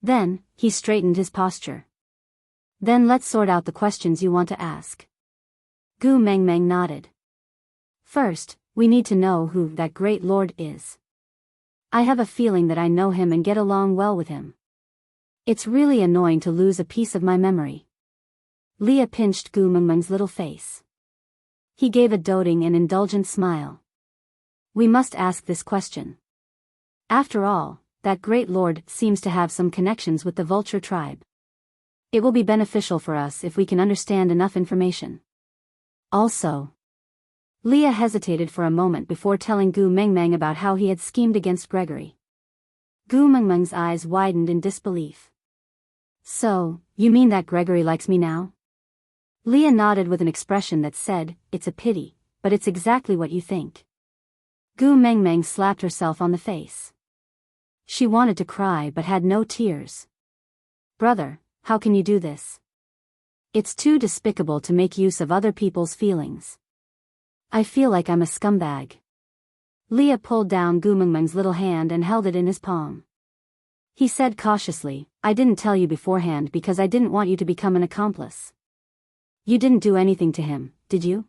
Then, he straightened his posture. Then let's sort out the questions you want to ask. Gu Mengmeng nodded. First, we need to know who that great lord is. I have a feeling that I know him and get along well with him. It's really annoying to lose a piece of my memory. Leah pinched Gu Mengmeng's little face. He gave a doting and indulgent smile. We must ask this question. After all, that great lord seems to have some connections with the vulture tribe. It will be beneficial for us if we can understand enough information. Also, Leah hesitated for a moment before telling Gu Mengmeng about how he had schemed against Gregory. Gu Mengmeng's eyes widened in disbelief. So, you mean that Gregory likes me now? Leah nodded with an expression that said, it's a pity, but it's exactly what you think. Gu Mengmeng slapped herself on the face. She wanted to cry but had no tears. Brother, how can you do this? It's too despicable to make use of other people's feelings. I feel like I'm a scumbag. Leah pulled down Gu Mengmeng's little hand and held it in his palm. He said cautiously, I didn't tell you beforehand because I didn't want you to become an accomplice. You didn't do anything to him, did you?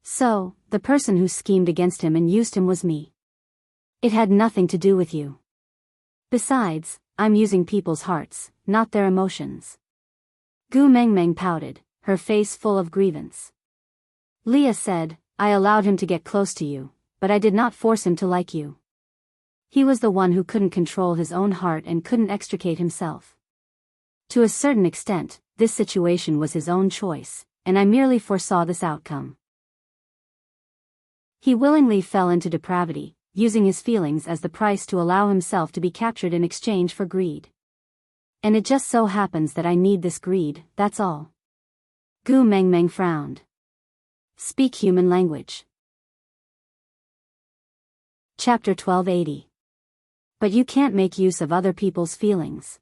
So, the person who schemed against him and used him was me. It had nothing to do with you. Besides, I'm using people's hearts, not their emotions. Gu Mengmeng pouted, her face full of grievance. Leah said, I allowed him to get close to you, but I did not force him to like you. He was the one who couldn't control his own heart and couldn't extricate himself. To a certain extent, this situation was his own choice, and I merely foresaw this outcome. He willingly fell into depravity, using his feelings as the price to allow himself to be captured in exchange for greed. And it just so happens that I need this greed, that's all. Gu Mengmeng frowned. Speak human language. Chapter 1280. But you can't make use of other people's feelings.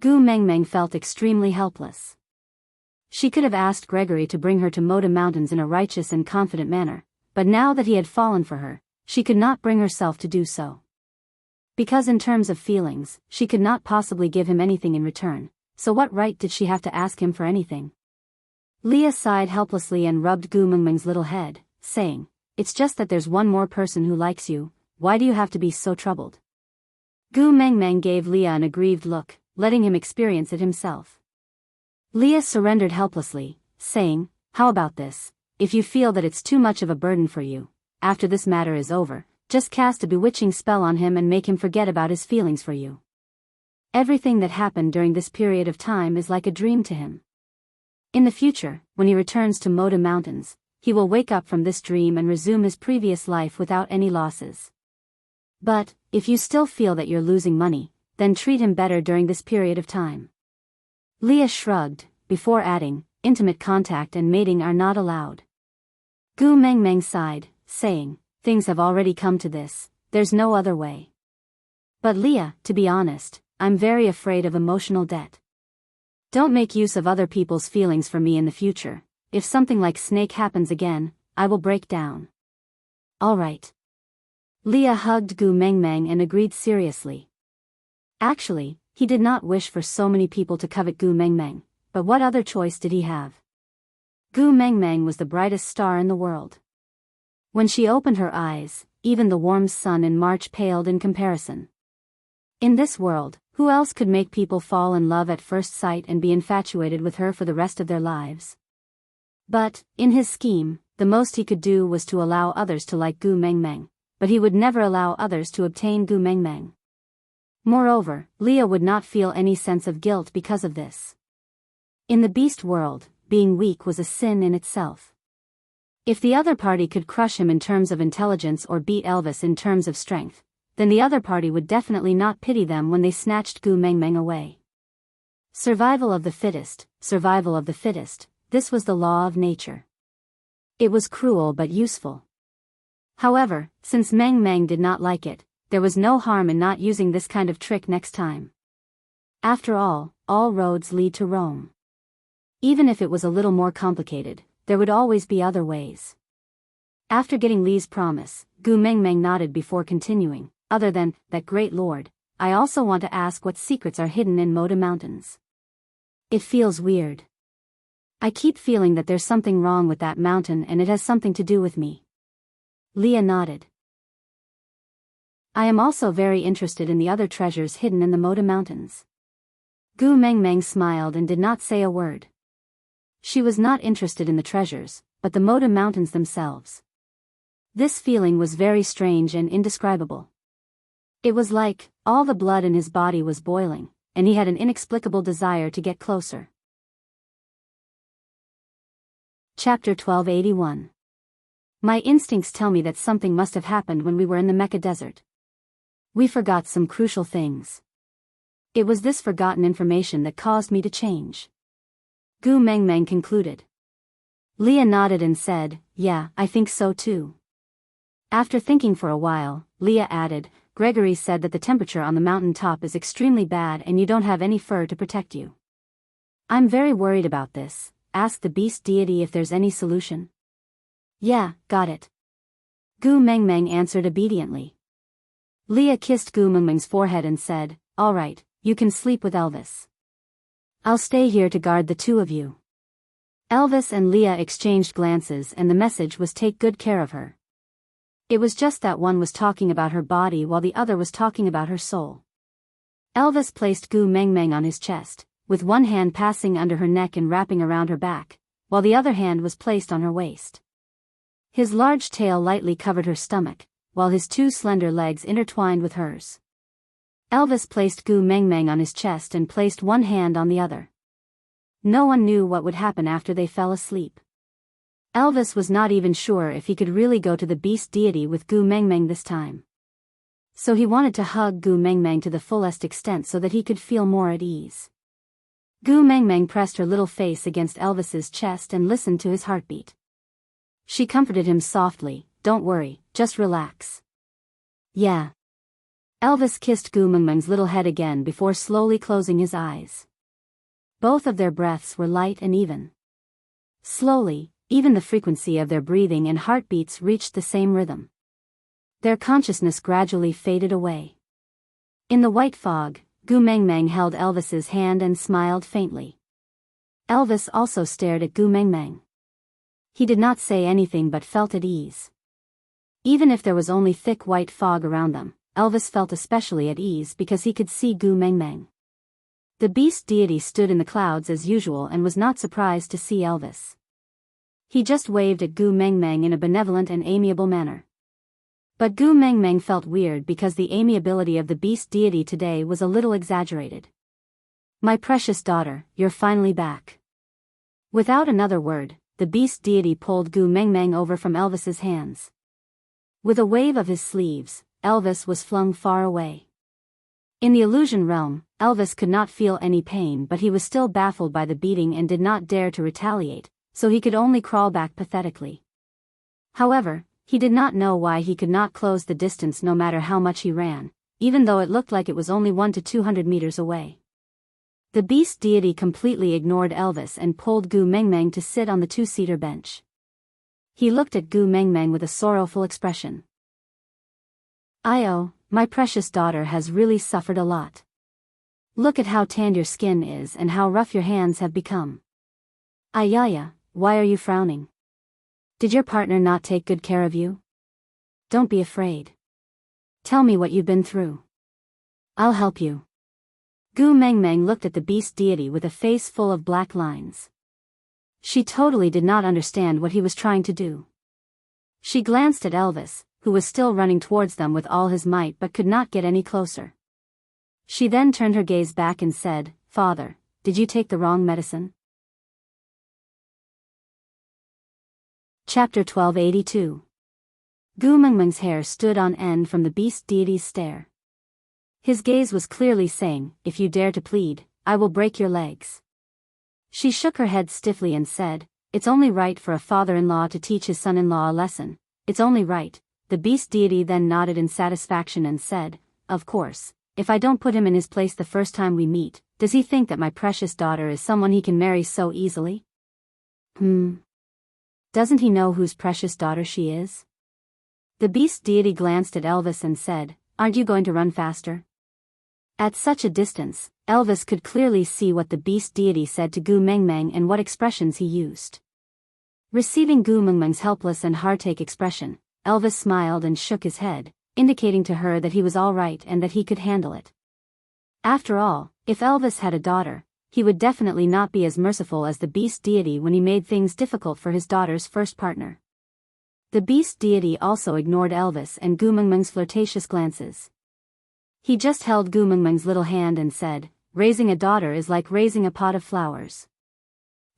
Gu Mengmeng felt extremely helpless. She could have asked Gregory to bring her to Moda Mountains in a righteous and confident manner, but now that he had fallen for her, she could not bring herself to do so. Because in terms of feelings, she could not possibly give him anything in return, so what right did she have to ask him for anything? Leah sighed helplessly and rubbed Gu Mengmeng's little head, saying, It's just that there's one more person who likes you, why do you have to be so troubled? Gu Mengmeng gave Leah an aggrieved look, letting him experience it himself. Leah surrendered helplessly, saying, How about this? If you feel that it's too much of a burden for you, after this matter is over, just cast a bewitching spell on him and make him forget about his feelings for you. Everything that happened during this period of time is like a dream to him. In the future, when he returns to Moda Mountains, he will wake up from this dream and resume his previous life without any losses. But, if you still feel that you're losing money, then treat him better during this period of time. Leah shrugged, before adding, intimate contact and mating are not allowed. Gu Mengmeng sighed, saying, Things have already come to this, there's no other way. But Leah, to be honest, I'm very afraid of emotional debt. Don't make use of other people's feelings for me in the future. If something like Snake happens again, I will break down. All right. Leah hugged Gu Mengmeng and agreed seriously. Actually, he did not wish for so many people to covet Gu Mengmeng, but what other choice did he have? Gu Mengmeng was the brightest star in the world. When she opened her eyes, even the warm sun in March paled in comparison. In this world, who else could make people fall in love at first sight and be infatuated with her for the rest of their lives? But, in his scheme, the most he could do was to allow others to like Gu Mengmeng, but he would never allow others to obtain Gu Mengmeng. Moreover, Leah would not feel any sense of guilt because of this. In the beast world, being weak was a sin in itself. If the other party could crush him in terms of intelligence or beat Elvis in terms of strength, then the other party would definitely not pity them when they snatched Gu Mengmeng away. Survival of the fittest, survival of the fittest, this was the law of nature. It was cruel but useful. However, since Meng Meng did not like it, there was no harm in not using this kind of trick next time. After all roads lead to Rome. Even if it was a little more complicated, there would always be other ways. After getting Li's promise, Gu Mengmeng nodded before continuing. Other than that, great lord, I also want to ask what secrets are hidden in Moda Mountains. It feels weird. I keep feeling that there's something wrong with that mountain and it has something to do with me. Leah nodded. I am also very interested in the other treasures hidden in the Moda Mountains. Gu Mengmeng smiled and did not say a word. She was not interested in the treasures, but the Moda Mountains themselves. This feeling was very strange and indescribable. It was like, all the blood in his body was boiling, and he had an inexplicable desire to get closer. Chapter 1281. My instincts tell me that something must have happened when we were in the Mecca desert. We forgot some crucial things. It was this forgotten information that caused me to change. Gu Mengmeng concluded. Leah nodded and said, yeah, I think so too. After thinking for a while, Leah added, Gregory said that the temperature on the mountain top is extremely bad and you don't have any fur to protect you. I'm very worried about this. Ask the beast deity if there's any solution. Yeah, got it. Gu Mengmeng answered obediently. Leah kissed Gu Mengmeng's forehead and said, all right, you can sleep with Elvis. I'll stay here to guard the two of you. Elvis and Leah exchanged glances and the message was take good care of her. It was just that one was talking about her body while the other was talking about her soul. Elvis placed Gu Mengmeng on his chest, with one hand passing under her neck and wrapping around her back, while the other hand was placed on her waist. His large tail lightly covered her stomach, while his two slender legs intertwined with hers. Elvis placed Gu Mengmeng on his chest and placed one hand on the other. No one knew what would happen after they fell asleep. Elvis was not even sure if he could really go to the beast deity with Gu Mengmeng this time. So he wanted to hug Gu Mengmeng to the fullest extent so that he could feel more at ease. Gu Mengmeng pressed her little face against Elvis's chest and listened to his heartbeat. She comforted him softly, don't worry, just relax. Yeah. Elvis kissed Gu Mengmeng's little head again before slowly closing his eyes. Both of their breaths were light and even. Slowly, even the frequency of their breathing and heartbeats reached the same rhythm. Their consciousness gradually faded away. In the white fog, Gu Mengmeng held Elvis's hand and smiled faintly. Elvis also stared at Gu Mengmeng. He did not say anything but felt at ease. Even if there was only thick white fog around them, Elvis felt especially at ease because he could see Gu Mengmeng. The beast deity stood in the clouds as usual and was not surprised to see Elvis. He just waved at Gu Mengmeng in a benevolent and amiable manner. But Gu Mengmeng felt weird because the amiability of the beast deity today was a little exaggerated. My precious daughter, you're finally back. Without another word, the beast deity pulled Gu Mengmeng over from Elvis's hands. With a wave of his sleeves, Elvis was flung far away. In the illusion realm, Elvis could not feel any pain but he was still baffled by the beating and did not dare to retaliate, so he could only crawl back pathetically. However, he did not know why he could not close the distance no matter how much he ran, even though it looked like it was only 1 to 200 meters away. The beast deity completely ignored Elvis and pulled Gu Mengmeng to sit on the two-seater bench. He looked at Gu Mengmeng with a sorrowful expression. Io, my precious daughter has really suffered a lot. Look at how tanned your skin is and how rough your hands have become. Ayaya, why are you frowning? Did your partner not take good care of you? Don't be afraid. Tell me what you've been through. I'll help you. Gu Mengmeng looked at the beast deity with a face full of black lines. She totally did not understand what he was trying to do. She glanced at Elvis, who was still running towards them with all his might but could not get any closer. She then turned her gaze back and said, "Father, did you take the wrong medicine?" Chapter 1282. Gu Mengmeng's hair stood on end from the beast deity's stare. His gaze was clearly saying, "If you dare to plead, I will break your legs." She shook her head stiffly and said, "It's only right for a father-in-law to teach his son-in-law a lesson. It's only right." The beast deity then nodded in satisfaction and said, "Of course, if I don't put him in his place the first time we meet, does he think that my precious daughter is someone he can marry so easily? Doesn't he know whose precious daughter she is?" The beast deity glanced at Elvis and said, "Aren't you going to run faster?" At such a distance, Elvis could clearly see what the beast deity said to Gu Mengmeng and what expressions he used. Receiving Gu Mengmeng's helpless and heartache expression, Elvis smiled and shook his head, indicating to her that he was all right and that he could handle it. After all, if Elvis had a daughter, he would definitely not be as merciful as the beast deity when he made things difficult for his daughter's first partner. The beast deity also ignored Elvis and Gu Mengmeng's flirtatious glances. He just held Gu Mengmeng's little hand and said, "Raising a daughter is like raising a pot of flowers.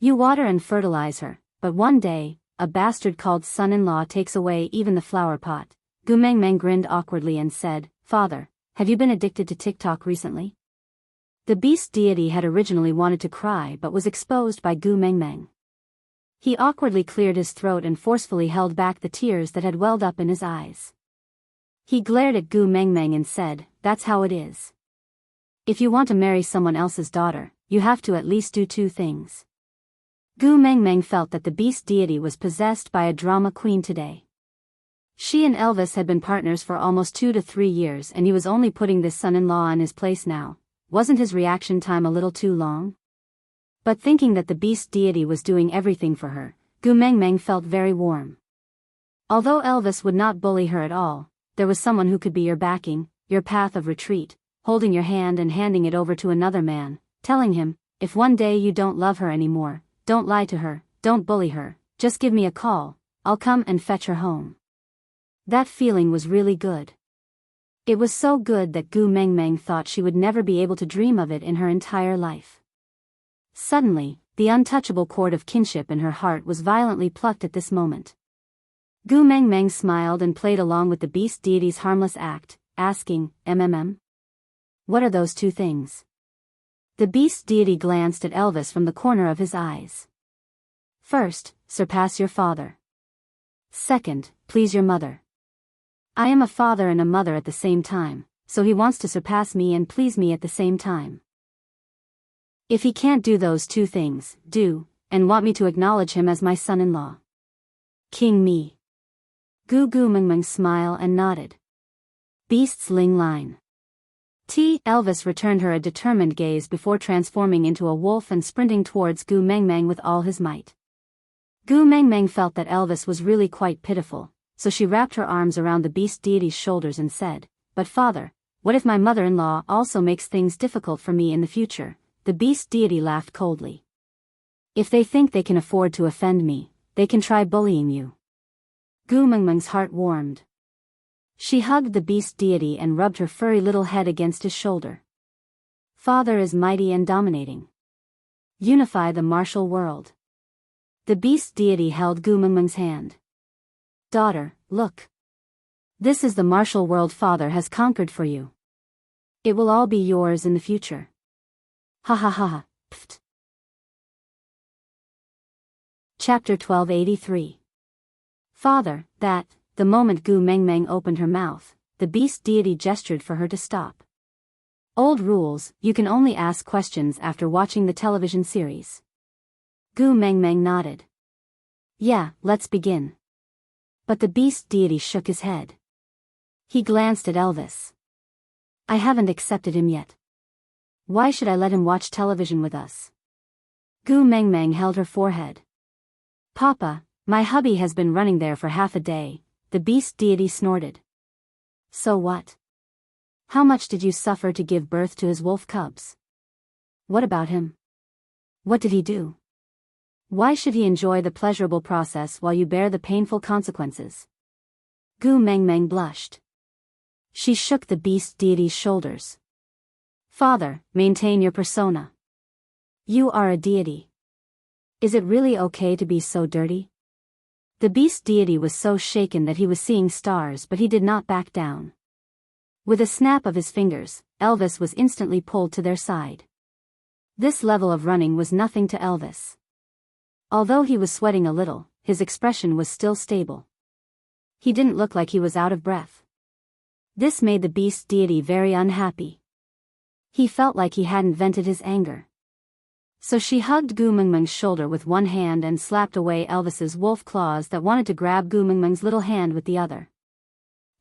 You water and fertilize her, but one day, a bastard called son-in-law takes away even the flower pot." Gu Mengmeng grinned awkwardly and said, "Father, have you been addicted to TikTok recently?" The beast deity had originally wanted to cry but was exposed by Gu Mengmeng. He awkwardly cleared his throat and forcefully held back the tears that had welled up in his eyes. He glared at Gu Mengmeng and said, "That's how it is. If you want to marry someone else's daughter, you have to at least do two things." Gu Mengmeng felt that the beast deity was possessed by a drama queen today. She and Elvis had been partners for almost 2 to 3 years and he was only putting this son-in-law in his place now. Wasn't his reaction time a little too long? But thinking that the beast deity was doing everything for her, Gu Mengmeng felt very warm. Although Elvis would not bully her at all, there was someone who could be your backing, your path of retreat, holding your hand and handing it over to another man, telling him, "If one day you don't love her anymore, don't lie to her, don't bully her, just give me a call, I'll come and fetch her home." That feeling was really good. It was so good that Gu Mengmeng thought she would never be able to dream of it in her entire life. Suddenly, the untouchable cord of kinship in her heart was violently plucked at this moment. Gu Mengmeng smiled and played along with the beast deity's harmless act, asking, What are those two things?" The beast deity glanced at Elvis from the corner of his eyes. "First, surpass your father. Second, please your mother. I am a father and a mother at the same time, so he wants to surpass me and please me at the same time. If he can't do those two things, and want me to acknowledge him as my son-in-law. King me." Gu Mengmeng smiled and nodded. Beast's Ling line. Elvis returned her a determined gaze before transforming into a wolf and sprinting towards Gu Mengmeng with all his might. Gu Mengmeng felt that Elvis was really quite pitiful, so she wrapped her arms around the beast deity's shoulders and said, "But father, what if my mother-in-law also makes things difficult for me in the future?" The beast deity laughed coldly. "If they think they can afford to offend me, they can try bullying you." Gu Mengmeng's heart warmed. She hugged the beast deity and rubbed her furry little head against his shoulder. "Father is mighty and dominating. Unify the martial world." The beast deity held Gu Mengmeng's hand. "Daughter, look. This is the martial world father has conquered for you. It will all be yours in the future. Ha ha ha ha, pft." Chapter 1283. "Father, that." The moment Gu Mengmeng opened her mouth, the beast deity gestured for her to stop. "Old rules, you can only ask questions after watching the television series." Gu Mengmeng nodded. "Yeah, let's begin." But the beast deity shook his head. He glanced at Elvis. "I haven't accepted him yet. Why should I let him watch television with us?" Gu Mengmeng held her forehead. "Papa, my hubby has been running there for half a day," the beast deity snorted. "So what? How much did you suffer to give birth to his wolf cubs? What about him? What did he do? Why should he enjoy the pleasurable process while you bear the painful consequences?" Gu Mengmeng blushed. She shook the beast deity's shoulders. Father, maintain your persona. You are a deity. Is it really okay to be so dirty? The beast deity was so shaken that he was seeing stars, but he did not back down. With a snap of his fingers, Elvis was instantly pulled to their side. This level of running was nothing to Elvis. Although he was sweating a little, his expression was still stable. He didn't look like he was out of breath. This made the beast deity very unhappy. He felt like he hadn't vented his anger. So she hugged Gu Mengmeng's shoulder with one hand and slapped away Elvis's wolf claws that wanted to grab Gu Mengmeng's little hand with the other.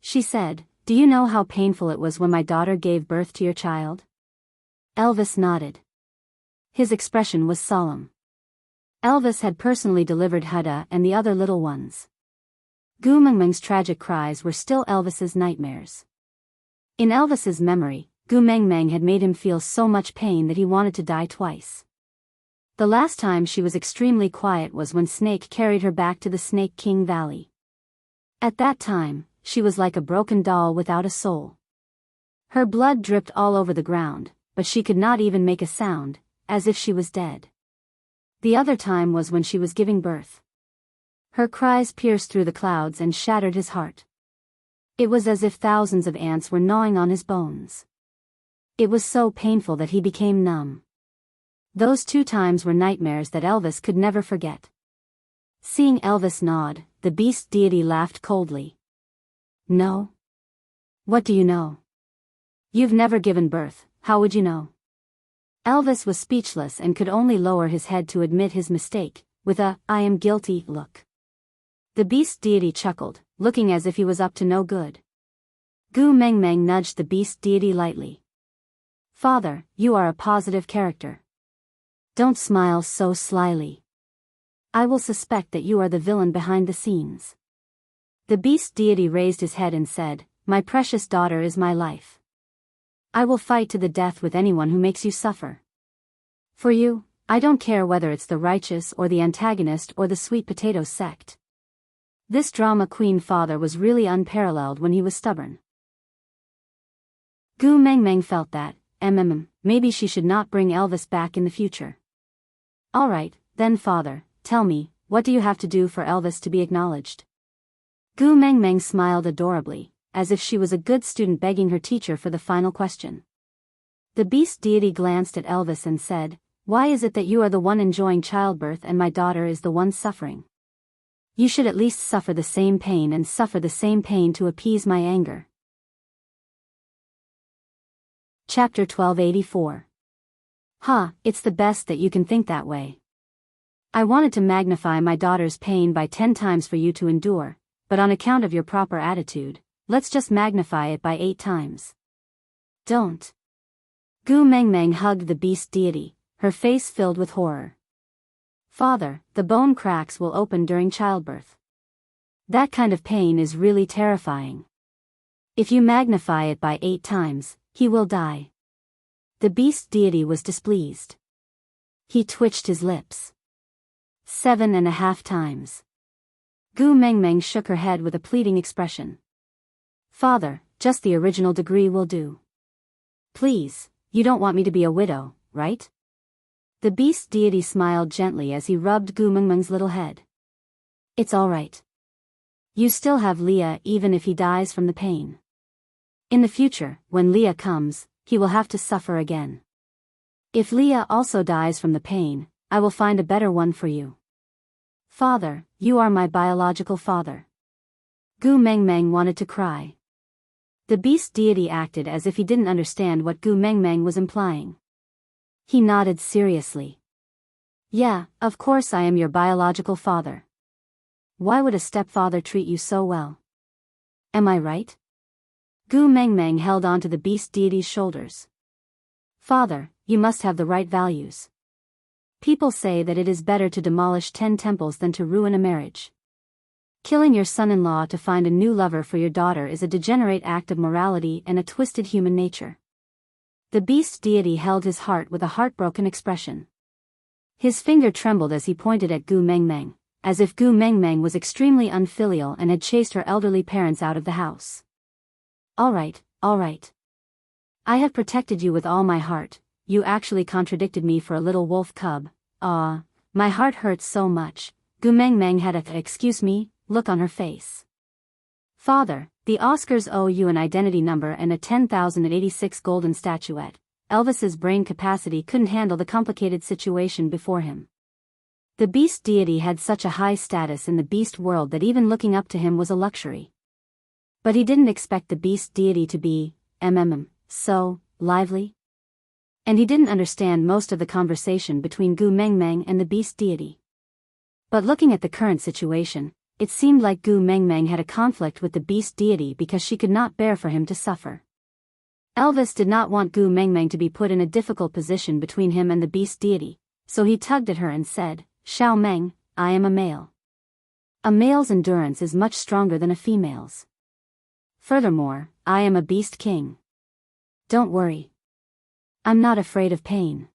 She said, "Do you know how painful it was when my daughter gave birth to your child?" Elvis nodded. His expression was solemn. Elvis had personally delivered Huda and the other little ones. Gu Mengmeng's tragic cries were still Elvis's nightmares. In Elvis's memory, Gu Mengmeng had made him feel so much pain that he wanted to die twice. The last time she was extremely quiet was when Snake carried her back to the Snake King Valley. At that time, she was like a broken doll without a soul. Her blood dripped all over the ground, but she could not even make a sound, as if she was dead. The other time was when she was giving birth. Her cries pierced through the clouds and shattered his heart. It was as if thousands of ants were gnawing on his bones. It was so painful that he became numb. Those 2 times were nightmares that Elvis could never forget. Seeing Elvis nod, the beast deity laughed coldly. No? What do you know? You've never given birth, how would you know? Elvis was speechless and could only lower his head to admit his mistake, with a "I am guilty" look. The beast deity chuckled, looking as if he was up to no good. Gu Mengmeng nudged the beast deity lightly. Father, you are a positive character. Don't smile so slyly. I will suspect that you are the villain behind the scenes. The beast deity raised his head and said, "My precious daughter is my life. I will fight to the death with anyone who makes you suffer. For you, I don't care whether it's the righteous or the antagonist or the sweet potato sect." This drama queen father was really unparalleled when he was stubborn. Gu Mengmeng felt that, maybe she should not bring Elvis back in the future. Alright, then father, tell me, what do you have to do for Elvis to be acknowledged? Gu Mengmeng smiled adorably, as if she was a good student begging her teacher for the final question. The beast deity glanced at Elvis and said, "Why is it that you are the one enjoying childbirth and my daughter is the one suffering? You should at least suffer the same pain and suffer the same pain to appease my anger." Chapter 1284. It's the best that you can think that way. I wanted to magnify my daughter's pain by 10 times for you to endure, but on account of your proper attitude, let's just magnify it by 8 times. Don't. Gu Mengmeng hugged the beast deity, her face filled with horror. Father, the bone cracks will open during childbirth. That kind of pain is really terrifying. If you magnify it by 8 times, he will die. The beast deity was displeased. He twitched his lips. 7.5 times. Gu Mengmeng shook her head with a pleading expression. Father, just the original degree will do. Please, you don't want me to be a widow, right? The beast deity smiled gently as he rubbed Gu Mengmeng's little head. It's all right. You still have Leah even if he dies from the pain. In the future, when Leah comes, he will have to suffer again. If Leah also dies from the pain, I will find a better one for you. Father, you are my biological father. Gu Mengmeng wanted to cry. The beast deity acted as if he didn't understand what Gu Mengmeng was implying. He nodded seriously. Yeah, of course I am your biological father. Why would a stepfather treat you so well? Am I right? Gu Mengmeng held onto the beast deity's shoulders. Father, you must have the right values. People say that it is better to demolish 10 temples than to ruin a marriage. Killing your son-in-law to find a new lover for your daughter is a degenerate act of morality and a twisted human nature. The beast deity held his heart with a heartbroken expression. His finger trembled as he pointed at Gu Mengmeng, as if Gu Mengmeng was extremely unfilial and had chased her elderly parents out of the house. All right. I have protected you with all my heart. You actually contradicted me for a little wolf cub. Ah, my heart hurts so much. Gu Mengmeng had a excuse me look on her face. Father, the Oscars owe you an identity number and a 10,086 golden statuette. Elvis's brain capacity couldn't handle the complicated situation before him. The beast deity had such a high status in the beast world that even looking up to him was a luxury. But he didn't expect the beast deity to be, so lively. And he didn't understand most of the conversation between Gu Mengmeng and the beast deity. But looking at the current situation, it seemed like Gu Mengmeng had a conflict with the beast deity because she could not bear for him to suffer. Elvis did not want Gu Mengmeng to be put in a difficult position between him and the beast deity, so he tugged at her and said, Xiao Meng, I am a male. A male's endurance is much stronger than a female's. Furthermore, I am a beast king. Don't worry. I'm not afraid of pain.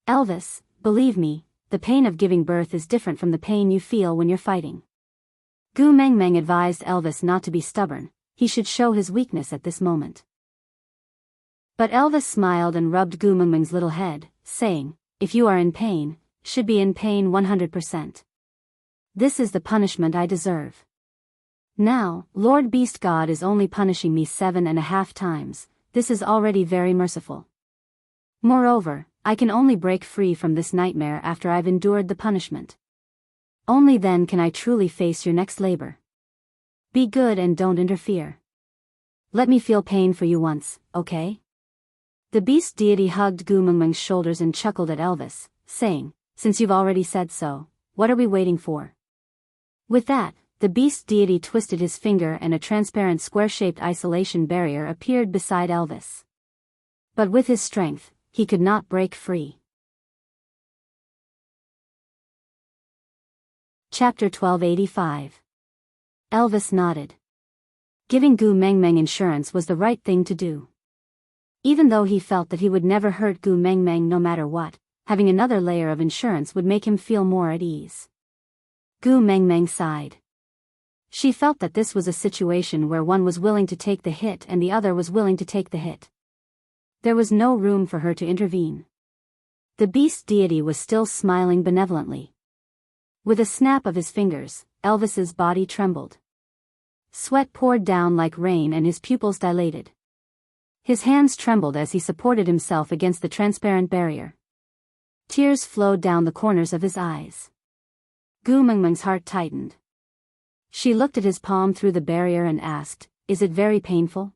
Elvis, believe me, the pain of giving birth is different from the pain you feel when you're fighting. Gu Mengmeng advised Elvis not to be stubborn, he should show his weakness at this moment. But Elvis smiled and rubbed Gu Mengmeng's little head, saying, if you are in pain, should be in pain 100%. This is the punishment I deserve. Now, Lord Beast God is only punishing me 7.5 times, this is already very merciful. Moreover, I can only break free from this nightmare after I've endured the punishment. Only then can I truly face your next labor. Be good and don't interfere. Let me feel pain for you once, okay? The beast deity hugged Gu Mengmeng's shoulders and chuckled at Elvis, saying, since you've already said so, what are we waiting for? With that, the beast deity twisted his finger and a transparent square-shaped isolation barrier appeared beside Elvis. But with his strength, he could not break free. Chapter 1285. Elvis nodded. Giving Gu Mengmeng insurance was the right thing to do. Even though he felt that he would never hurt Gu Mengmeng no matter what, having another layer of insurance would make him feel more at ease. Gu Mengmeng sighed. She felt that this was a situation where one was willing to take the hit and the other was willing to take the hit. There was no room for her to intervene. The beast deity was still smiling benevolently. With a snap of his fingers, Elvis's body trembled. Sweat poured down like rain and his pupils dilated. His hands trembled as he supported himself against the transparent barrier. Tears flowed down the corners of his eyes. Gu Mengmeng's heart tightened. She looked at his palm through the barrier and asked, is it very painful?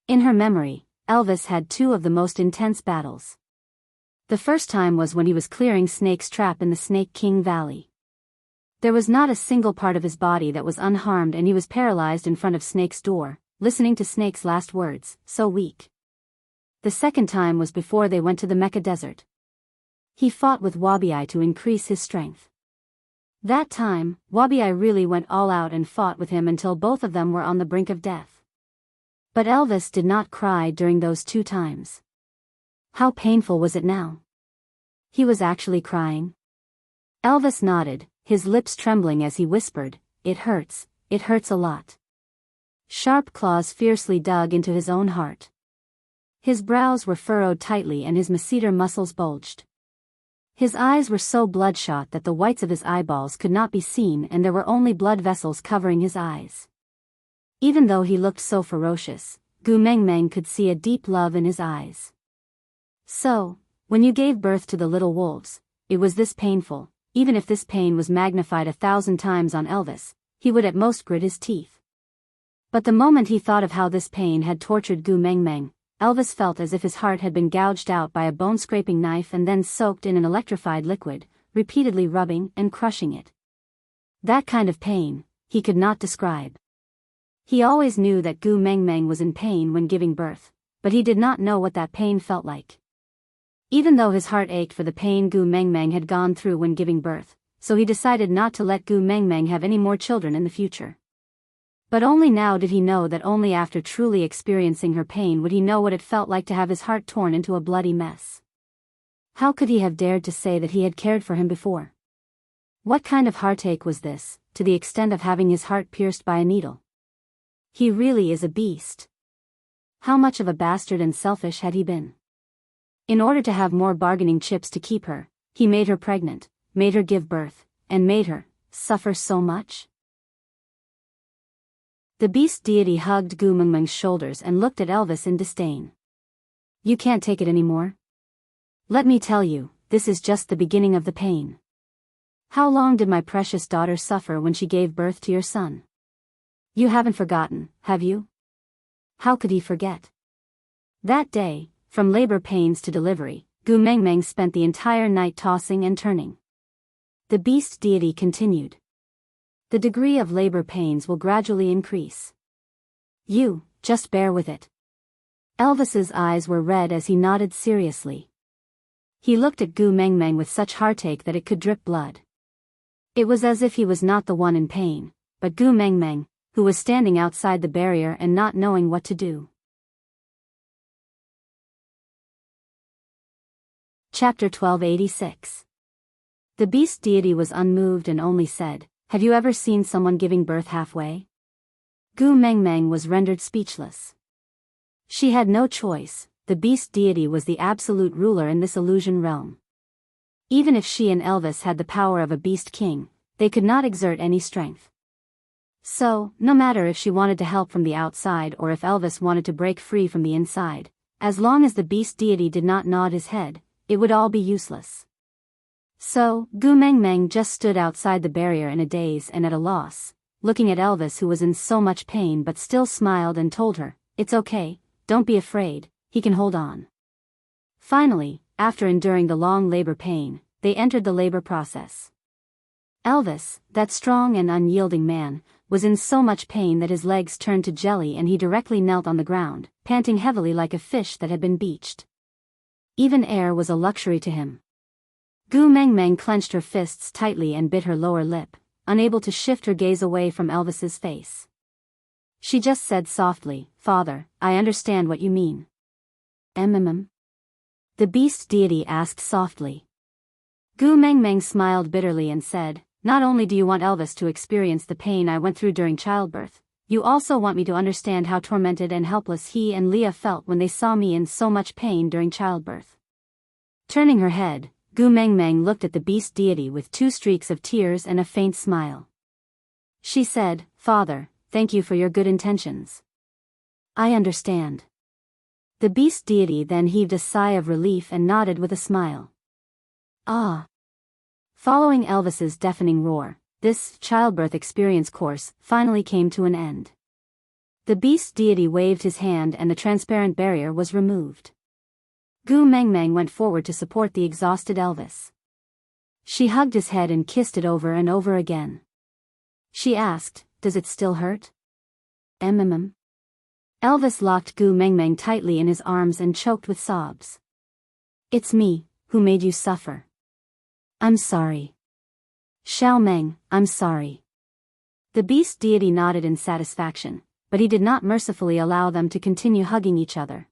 In her memory, Elvis had 2 of the most intense battles. The first time was when he was clearing Snake's trap in the Snake King Valley. There was not a single part of his body that was unharmed and he was paralyzed in front of Snake's door, listening to Snake's last words, so weak. The second time was before they went to the Mecca Desert. He fought with Wabi to increase his strength. That time, Wabi really went all out and fought with him until both of them were on the brink of death. But Elvis did not cry during those 2 times. How painful was it now? He was actually crying. Elvis nodded, his lips trembling as he whispered, it hurts a lot. Sharp claws fiercely dug into his own heart. His brows were furrowed tightly and his masseter muscles bulged. His eyes were so bloodshot that the whites of his eyeballs could not be seen and there were only blood vessels covering his eyes. Even though he looked so ferocious, Gu Mengmeng could see a deep love in his eyes. So, when you gave birth to the little wolves, it was this painful. Even if this pain was magnified 1,000 times on Elvis, he would at most grit his teeth. But the moment he thought of how this pain had tortured Gu Mengmeng, Elvis felt as if his heart had been gouged out by a bone-scraping knife and then soaked in an electrified liquid, repeatedly rubbing and crushing it. That kind of pain, he could not describe. He always knew that Gu Mengmeng was in pain when giving birth, but he did not know what that pain felt like. Even though his heart ached for the pain Gu Mengmeng had gone through when giving birth, so he decided not to let Gu Mengmeng have any more children in the future. But only now did he know that only after truly experiencing her pain would he know what it felt like to have his heart torn into a bloody mess. How could he have dared to say that he had cared for him before? What kind of heartache was this, to the extent of having his heart pierced by a needle? He really is a beast. How much of a bastard and selfish had he been? In order to have more bargaining chips to keep her, he made her pregnant, made her give birth, and made her suffer so much? The beast deity hugged Gu Mengmeng's shoulders and looked at Elvis in disdain. You can't take it anymore? Let me tell you, this is just the beginning of the pain. How long did my precious daughter suffer when she gave birth to your son? You haven't forgotten, have you? How could he forget? That day, from labor pains to delivery, Gu Mengmeng spent the entire night tossing and turning. The beast deity continued. The degree of labor pains will gradually increase. You, just bear with it. Elvis's eyes were red as he nodded seriously. He looked at Gu Mengmeng with such heartache that it could drip blood. It was as if he was not the one in pain, but Gu Mengmeng, who was standing outside the barrier and not knowing what to do. Chapter 1286. The beast deity was unmoved and only said, "Have you ever seen someone giving birth halfway?" Gu Mengmeng was rendered speechless. She had no choice, the beast deity was the absolute ruler in this illusion realm. Even if she and Elvis had the power of a beast king, they could not exert any strength. So, no matter if she wanted to help from the outside or if Elvis wanted to break free from the inside, as long as the beast deity did not nod his head, it would all be useless. So, Gu Mengmeng just stood outside the barrier in a daze and at a loss, looking at Elvis who was in so much pain but still smiled and told her, "It's okay, don't be afraid, he can hold on." Finally, after enduring the long labor pain, they entered the labor process. Elvis, that strong and unyielding man, was in so much pain that his legs turned to jelly and he directly knelt on the ground, panting heavily like a fish that had been beached. Even air was a luxury to him. Gu Mengmeng clenched her fists tightly and bit her lower lip, unable to shift her gaze away from Elvis's face. She just said softly, "Father, I understand what you mean." The beast deity asked softly. Gu Mengmeng smiled bitterly and said, "Not only do you want Elvis to experience the pain I went through during childbirth, you also want me to understand how tormented and helpless he and Leah felt when they saw me in so much pain during childbirth." Turning her head, Gu Mengmeng looked at the beast deity with 2 streaks of tears and a faint smile. She said, "Father, thank you for your good intentions. I understand." The beast deity then heaved a sigh of relief and nodded with a smile. Ah. Following Elvis's deafening roar, this childbirth experience course finally came to an end. The beast deity waved his hand and the transparent barrier was removed. Gu Mengmeng went forward to support the exhausted Elvis. She hugged his head and kissed it over and over again. She asked, "Does it still hurt?" Elvis locked Gu Mengmeng tightly in his arms and choked with sobs. "It's me, who made you suffer. I'm sorry. Xiao Meng, I'm sorry." The beast deity nodded in satisfaction, but he did not mercifully allow them to continue hugging each other.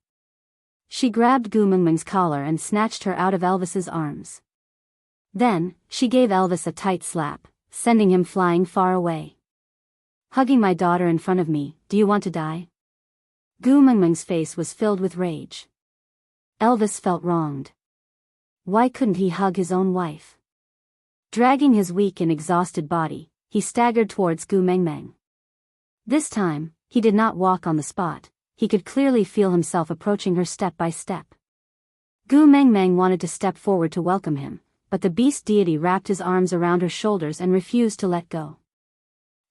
She grabbed Gu Mengmeng's collar and snatched her out of Elvis's arms. Then, she gave Elvis a tight slap, sending him flying far away. "Hugging my daughter in front of me, do you want to die?" Gu Mengmeng's face was filled with rage. Elvis felt wronged. Why couldn't he hug his own wife? Dragging his weak and exhausted body, he staggered towards Gu Mengmeng. This time, he did not walk on the spot, he could clearly feel himself approaching her step by step. Gu Mengmeng wanted to step forward to welcome him, but the beast deity wrapped his arms around her shoulders and refused to let go.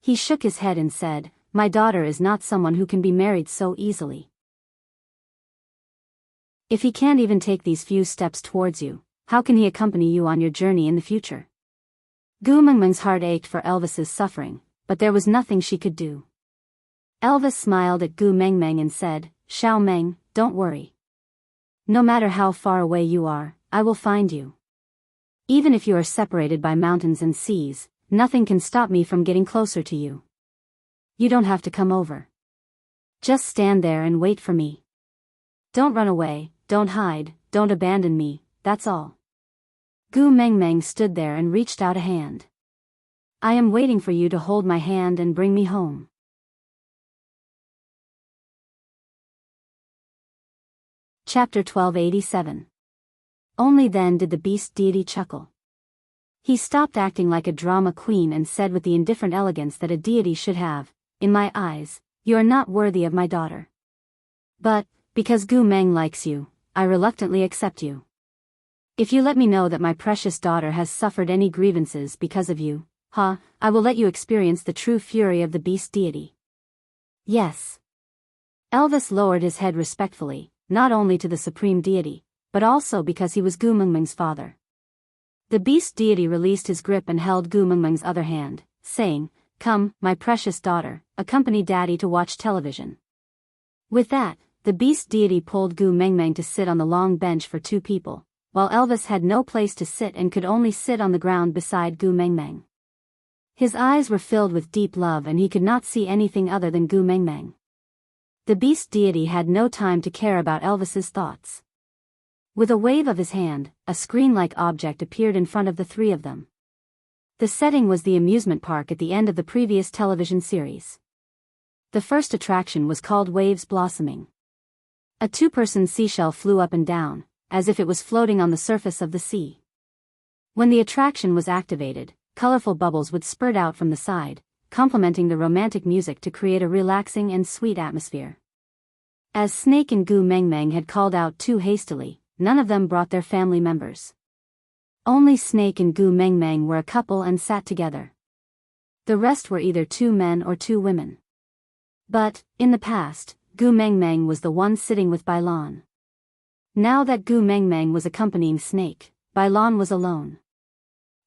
He shook his head and said, "My daughter is not someone who can be married so easily. If he can't even take these few steps towards you, how can he accompany you on your journey in the future?" Gu Mengmeng's heart ached for Elvis's suffering, but there was nothing she could do. Elvis smiled at Gu Mengmeng and said, "Xiao Meng, don't worry. No matter how far away you are, I will find you. Even if you are separated by mountains and seas, nothing can stop me from getting closer to you. You don't have to come over. Just stand there and wait for me. Don't run away, don't hide, don't abandon me, that's all." Gu Mengmeng stood there and reached out a hand. I am waiting for you to hold my hand and bring me home. Chapter 1287. Only then did the beast deity chuckle. He stopped acting like a drama queen and said with the indifferent elegance that a deity should have, "In my eyes, you are not worthy of my daughter. But, because Gu Meng likes you, I reluctantly accept you. If you let me know that my precious daughter has suffered any grievances because of you, I will let you experience the true fury of the beast deity." Yes. Elvis lowered his head respectfully, not only to the supreme deity, but also because he was Gu Mengmeng's father. The beast deity released his grip and held Gu Mengmeng's other hand, saying, "Come, my precious daughter, accompany daddy to watch television." With that, the beast deity pulled Gu Mengmeng to sit on the long bench for two people, while Elvis had no place to sit and could only sit on the ground beside Gu Mengmeng. His eyes were filled with deep love and he could not see anything other than Gu Mengmeng. The beast deity had no time to care about Elvis's thoughts. With a wave of his hand, a screen-like object appeared in front of the three of them. The setting was the amusement park at the end of the previous television series. The first attraction was called Waves Blossoming. A two-person seashell flew up and down, as if it was floating on the surface of the sea. When the attraction was activated, colorful bubbles would spurt out from the side, complementing the romantic music to create a relaxing and sweet atmosphere. As Snake and Gu Mengmeng had called out too hastily, none of them brought their family members. Only Snake and Gu Mengmeng were a couple and sat together. The rest were either two men or two women. But, in the past, Gu Mengmeng was the one sitting with Bailan. Now that Gu Mengmeng was accompanying Snake, Bailan was alone.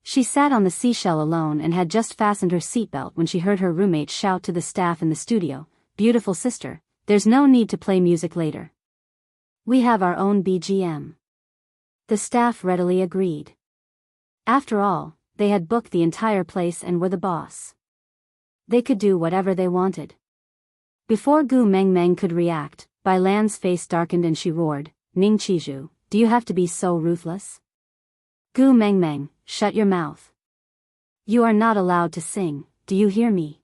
She sat on the seashell alone and had just fastened her seatbelt when she heard her roommate shout to the staff in the studio, "Beautiful sister, there's no need to play music later. We have our own BGM." The staff readily agreed. After all, they had booked the entire place and were the boss. They could do whatever they wanted. Before Gu Mengmeng could react, Bailan's face darkened and she roared, "Ning Qizhu, do you have to be so ruthless? Gu Mengmeng, shut your mouth. You are not allowed to sing, do you hear me?"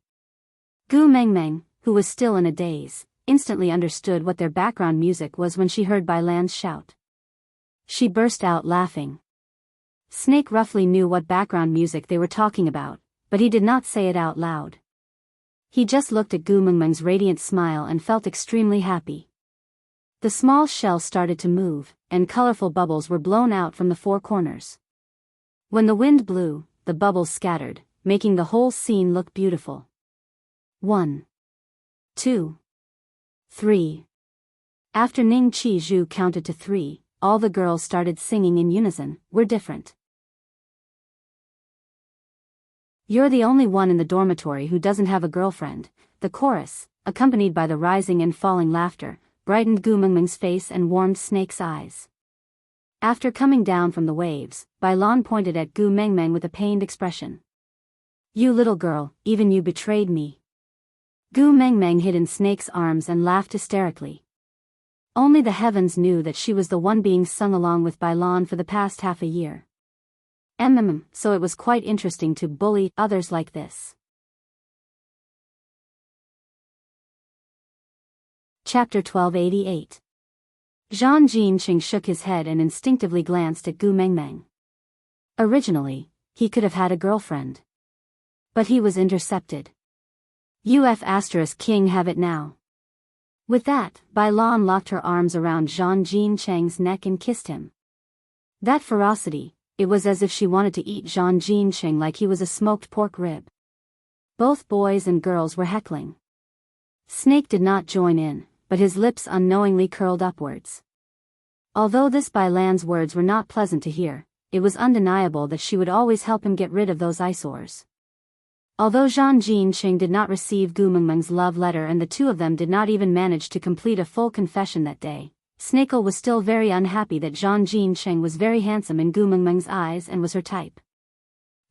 Gu Mengmeng, who was still in a daze, instantly understood what their background music was when she heard Bailan's shout. She burst out laughing. Snake roughly knew what background music they were talking about, but he did not say it out loud. He just looked at Gu Mengmeng's radiant smile and felt extremely happy. The small shell started to move, and colorful bubbles were blown out from the four corners. When the wind blew, the bubbles scattered, making the whole scene look beautiful. 1, 2, 3. After Ning Qizhu counted to 3, all the girls started singing in unison, "We're different. You're the only one in the dormitory who doesn't have a girlfriend." The chorus, accompanied by the rising and falling laughter, brightened Gu Mengmeng's face and warmed Snake's eyes. After coming down from the waves, Bailan pointed at Gu Mengmeng with a pained expression. "You little girl, even you betrayed me." Gu Mengmeng hid in Snake's arms and laughed hysterically. Only the heavens knew that she was the one being sung along with Bailan for the past half a year. So it was quite interesting to bully others like this. Chapter 1288. Zhang Jinqing shook his head and instinctively glanced at Gu Mengmeng. Originally, he could have had a girlfriend. But he was intercepted. King have it now. With that, Bailan locked her arms around Zhang Jinqing's neck and kissed him. That ferocity, it was as if she wanted to eat Zhang Jinqing like he was a smoked pork rib. Both boys and girls were heckling. Snake did not join in, but his lips unknowingly curled upwards. Although this Bailan's words were not pleasant to hear, it was undeniable that she would always help him get rid of those eyesores. Although Zhang Jinqing did not receive Gu Mengmeng's love letter and the two of them did not even manage to complete a full confession that day, Snakel was still very unhappy that Zhang Jinqing was very handsome in Gu Mengmeng's eyes and was her type.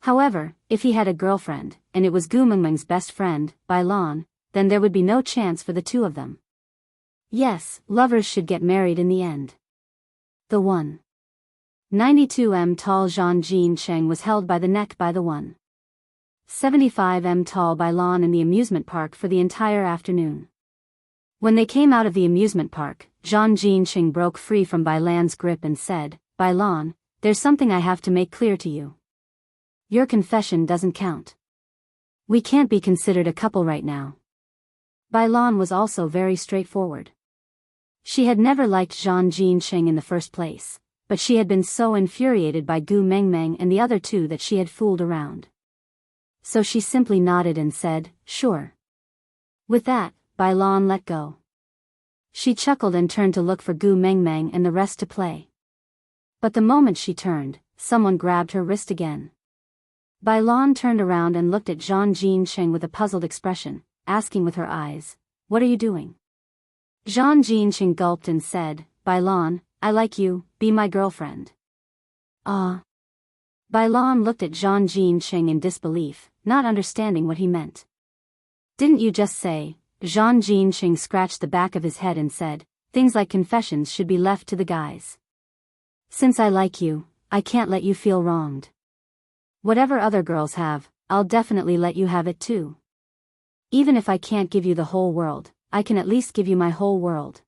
However, if he had a girlfriend, and it was Gu Mengmeng's best friend, Bailan, then there would be no chance for the two of them. Yes, lovers should get married in the end. The 1.92 tall Zhang Jinqing was held by the neck by the 1. 75 tall Bai Lan in the amusement park for the entire afternoon. When they came out of the amusement park, Zhang Jinqing broke free from Bai Lan's grip and said, Bai Lan, there's something I have to make clear to you. Your confession doesn't count. We can't be considered a couple right now. Bai Lan was also very straightforward. She had never liked Zhang Jinqing in the first place, but she had been so infuriated by Gu Mengmeng and the other two that she had fooled around. So she simply nodded and said, sure. With that, Bai Lan let go. She chuckled and turned to look for Gu Mengmeng and the rest to play. But the moment she turned, someone grabbed her wrist again. Bai Lan turned around and looked at Zhang Jinqing with a puzzled expression, asking with her eyes, what are you doing? Zhang Jinqing gulped and said, Bai Lan, I like you, be my girlfriend. Ah. Bai Lan looked at Zhang Jinqing in disbelief, not understanding what he meant. Didn't you just say? Zhang Jinqing scratched the back of his head and said, things like confessions should be left to the guys. Since I like you, I can't let you feel wronged. Whatever other girls have, I'll definitely let you have it too. Even if I can't give you the whole world, I can at least give you my whole world.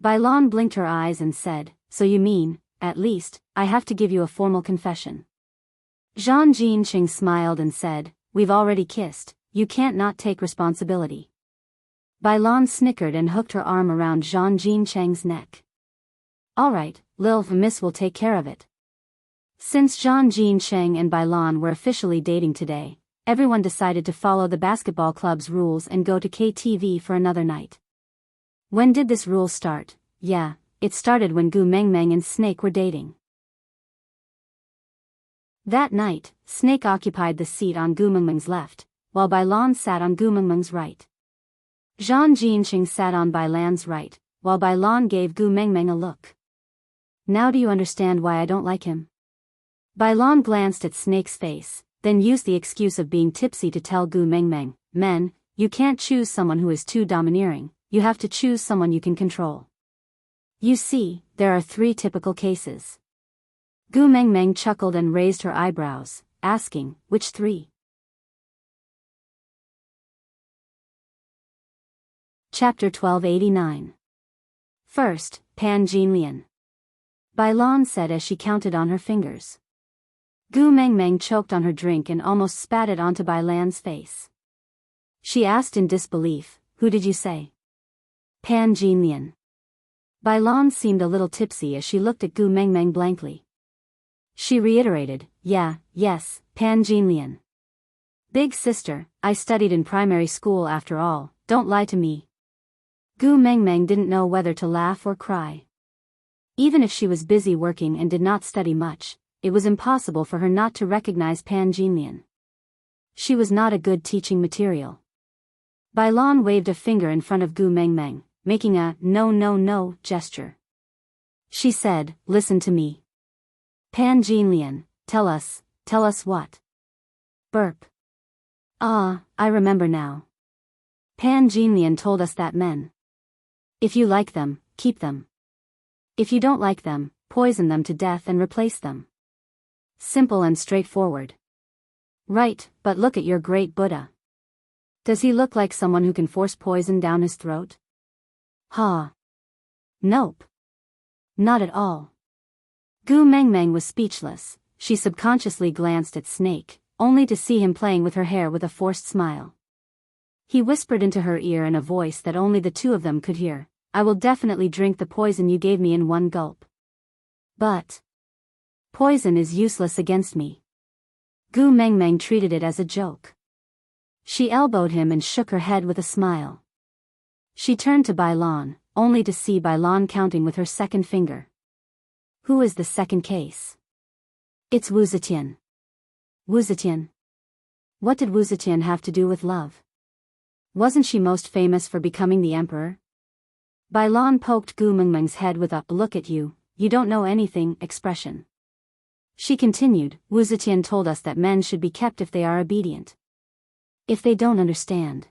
Bai Lan blinked her eyes and said, so you mean, at least, I have to give you a formal confession. Zhang Jinqing smiled and said, we've already kissed, you can't not take responsibility. Bai Lan snickered and hooked her arm around Zhang Jinqing's neck. Alright, Lil Miss will take care of it. Since Zhang Jinqing and Bai Lan were officially dating today, everyone decided to follow the basketball club's rules and go to KTV for another night. When did this rule start? Yeah, it started when Gu Mengmeng and Snake were dating. That night, Snake occupied the seat on Gu Mengmeng's left, while Bai Lan sat on Gu Mengmeng's right. Zhang Jinqing sat on Bai Lan's right, while Bai Lan gave Gu Mengmeng a look. Now do you understand why I don't like him? Bai Lan glanced at Snake's face, then used the excuse of being tipsy to tell Gu Mengmeng, men, you can't choose someone who is too domineering, you have to choose someone you can control. You see, there are 3 typical cases. Gu Mengmeng chuckled and raised her eyebrows, asking, which 3? Chapter 1289. First, Pan Jinlian. Bai Lan said as she counted on her fingers. Gu Mengmeng choked on her drink and almost spat it onto Bai Lan's face. She asked in disbelief, who did you say? Pan Jinlian. Bai Lan seemed a little tipsy as she looked at Gu Mengmeng blankly. She reiterated, yes, Pan Jinlian. Big sister, I studied in primary school after all, don't lie to me. Gu Mengmeng didn't know whether to laugh or cry. Even if she was busy working and did not study much, it was impossible for her not to recognize Pan Jinlian. She was not a good teaching material. Bai Lan waved a finger in front of Gu Mengmeng, making a no gesture. She said, listen to me. Pan Jinlian, tell us what? Burp. Ah, I remember now. Pan Jinlian told us that men. If you like them, keep them. If you don't like them, poison them to death and replace them. Simple and straightforward. Right, but look at your great Buddha. Does he look like someone who can force poison down his throat? Ha. Nope. Not at all. Gu Mengmeng was speechless. She subconsciously glanced at Snake, only to see him playing with her hair with a forced smile. He whispered into her ear in a voice that only the two of them could hear, I will definitely drink the poison you gave me in one gulp. But poison is useless against me. Gu Mengmeng treated it as a joke. She elbowed him and shook her head with a smile. She turned to Bai Lan, only to see Bai Lan counting with her second finger. Who is the second case? It's Wu Zetian. Wu Zetian? What did Wu Zetian have to do with love? Wasn't she most famous for becoming the emperor? Bai Lan poked Gu Mengmeng's head with a look at you don't know anything expression. She continued, Wu Zetian told us that men should be kept if they are obedient. If they don't understand,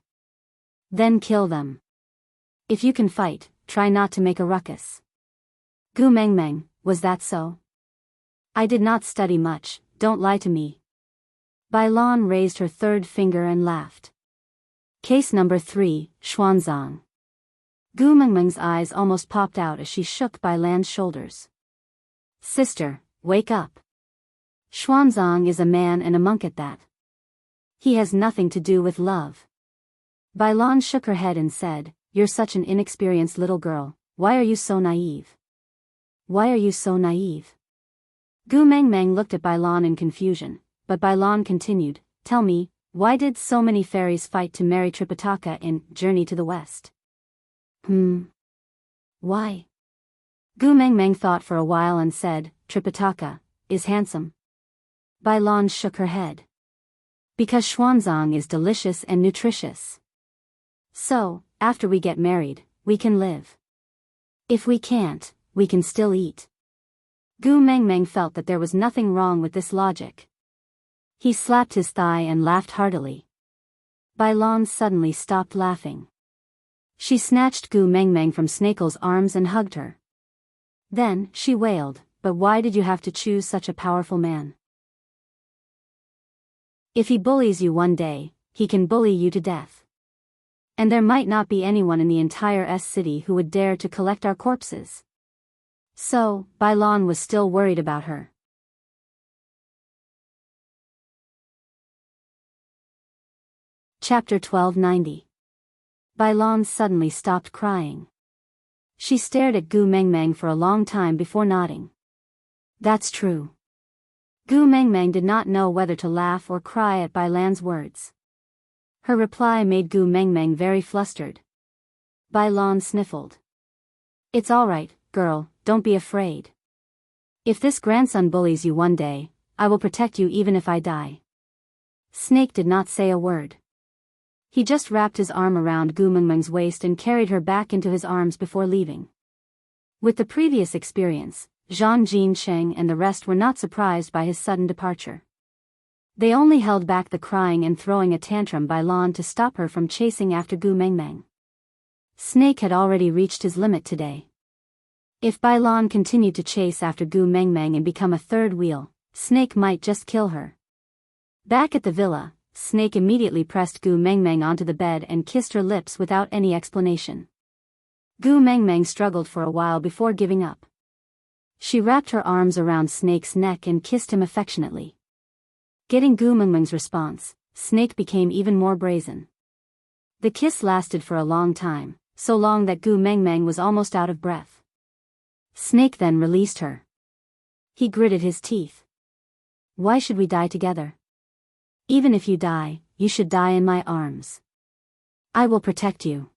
then kill them. If you can fight, try not to make a ruckus. Gu Mengmeng, was that so? I did not study much, don't lie to me. Bai Lan raised her third finger and laughed. Case number 3, Xuanzang. Gu Mengmeng's eyes almost popped out as she shook Bai Lan's shoulders. Sister, wake up. Xuanzang is a man and a monk at that. He has nothing to do with love. Bai Lan shook her head and said, You're such an inexperienced little girl, why are you so naive? Why are you so naive? Gu Mengmeng looked at Bai Lan in confusion, but Bai Lan continued, Tell me, why did so many fairies fight to marry Tripitaka in Journey to the West? Why? Gu Mengmeng thought for a while and said, Tripitaka is handsome. Bai Lan shook her head. Because Xuanzang is delicious and nutritious. So, after we get married, we can live. If we can't, we can still eat. Gu Mengmeng felt that there was nothing wrong with this logic. He slapped his thigh and laughed heartily. Bai Lan suddenly stopped laughing. She snatched Gu Mengmeng from Snakel's arms and hugged her. Then, she wailed, But why did you have to choose such a powerful man? If he bullies you one day, he can bully you to death. And there might not be anyone in the entire city who would dare to collect our corpses. So, Bai Lan was still worried about her. Chapter 1290. Bai Lan suddenly stopped crying. She stared at Gu Mengmeng for a long time before nodding. That's true. Gu Mengmeng did not know whether to laugh or cry at Bai Lan's words. Her reply made Gu Mengmeng very flustered. Bai Lan sniffled. It's all right, girl, don't be afraid. If this grandson bullies you one day, I will protect you even if I die. Snake did not say a word. He just wrapped his arm around Gu Mengmeng's waist and carried her back into his arms before leaving. With the previous experience, Zhang Jinsheng and the rest were not surprised by his sudden departure. They only held back the crying and throwing a tantrum by Lan to stop her from chasing after Gu Mengmeng. Snake had already reached his limit today. If Bai Lan continued to chase after Gu Mengmeng and become a third wheel, Snake might just kill her. Back at the villa, Snake immediately pressed Gu Mengmeng onto the bed and kissed her lips without any explanation. Gu Mengmeng struggled for a while before giving up. She wrapped her arms around Snake's neck and kissed him affectionately. Getting Gu Mengmeng's response, Snake became even more brazen. The kiss lasted for a long time, so long that Gu Mengmeng was almost out of breath. Snake then released her. He gritted his teeth. Why should we die together? Even if you die, you should die in my arms. I will protect you.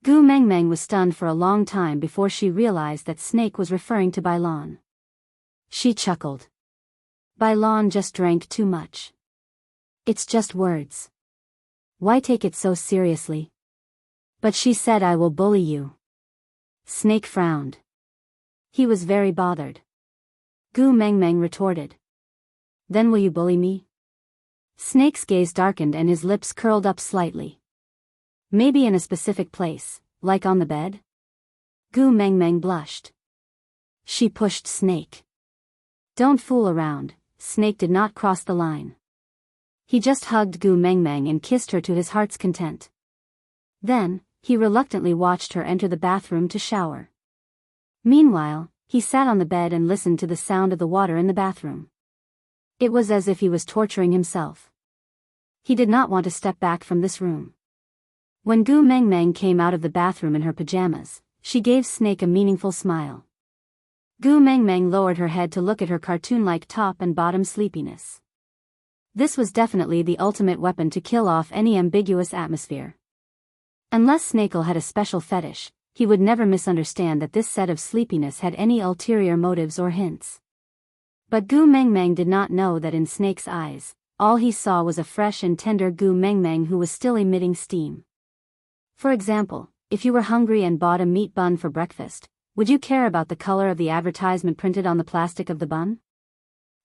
Gu Mengmeng was stunned for a long time before she realized that Snake was referring to Bai Lan. She chuckled. Bai Lan just drank too much. It's just words. Why take it so seriously? But she said I will bully you. Snake frowned. He was very bothered. Gu Mengmeng retorted. Then will you bully me? Snake's gaze darkened and his lips curled up slightly. Maybe in a specific place, like on the bed? Gu Mengmeng blushed. She pushed Snake. Don't fool around, Snake did not cross the line. He just hugged Gu Mengmeng and kissed her to his heart's content. Then, he reluctantly watched her enter the bathroom to shower. Meanwhile, he sat on the bed and listened to the sound of the water in the bathroom. It was as if he was torturing himself. He did not want to step back from this room. When Gu Mengmeng came out of the bathroom in her pajamas, she gave Snake a meaningful smile. Gu Mengmeng lowered her head to look at her cartoon-like top and bottom sleepiness. This was definitely the ultimate weapon to kill off any ambiguous atmosphere. Unless Snakel had a special fetish, he would never misunderstand that this set of sleepiness had any ulterior motives or hints. But Gu Mengmeng did not know that in Snake's eyes, all he saw was a fresh and tender Gu Mengmeng who was still emitting steam. For example, if you were hungry and bought a meat bun for breakfast, would you care about the color of the advertisement printed on the plastic of the bun?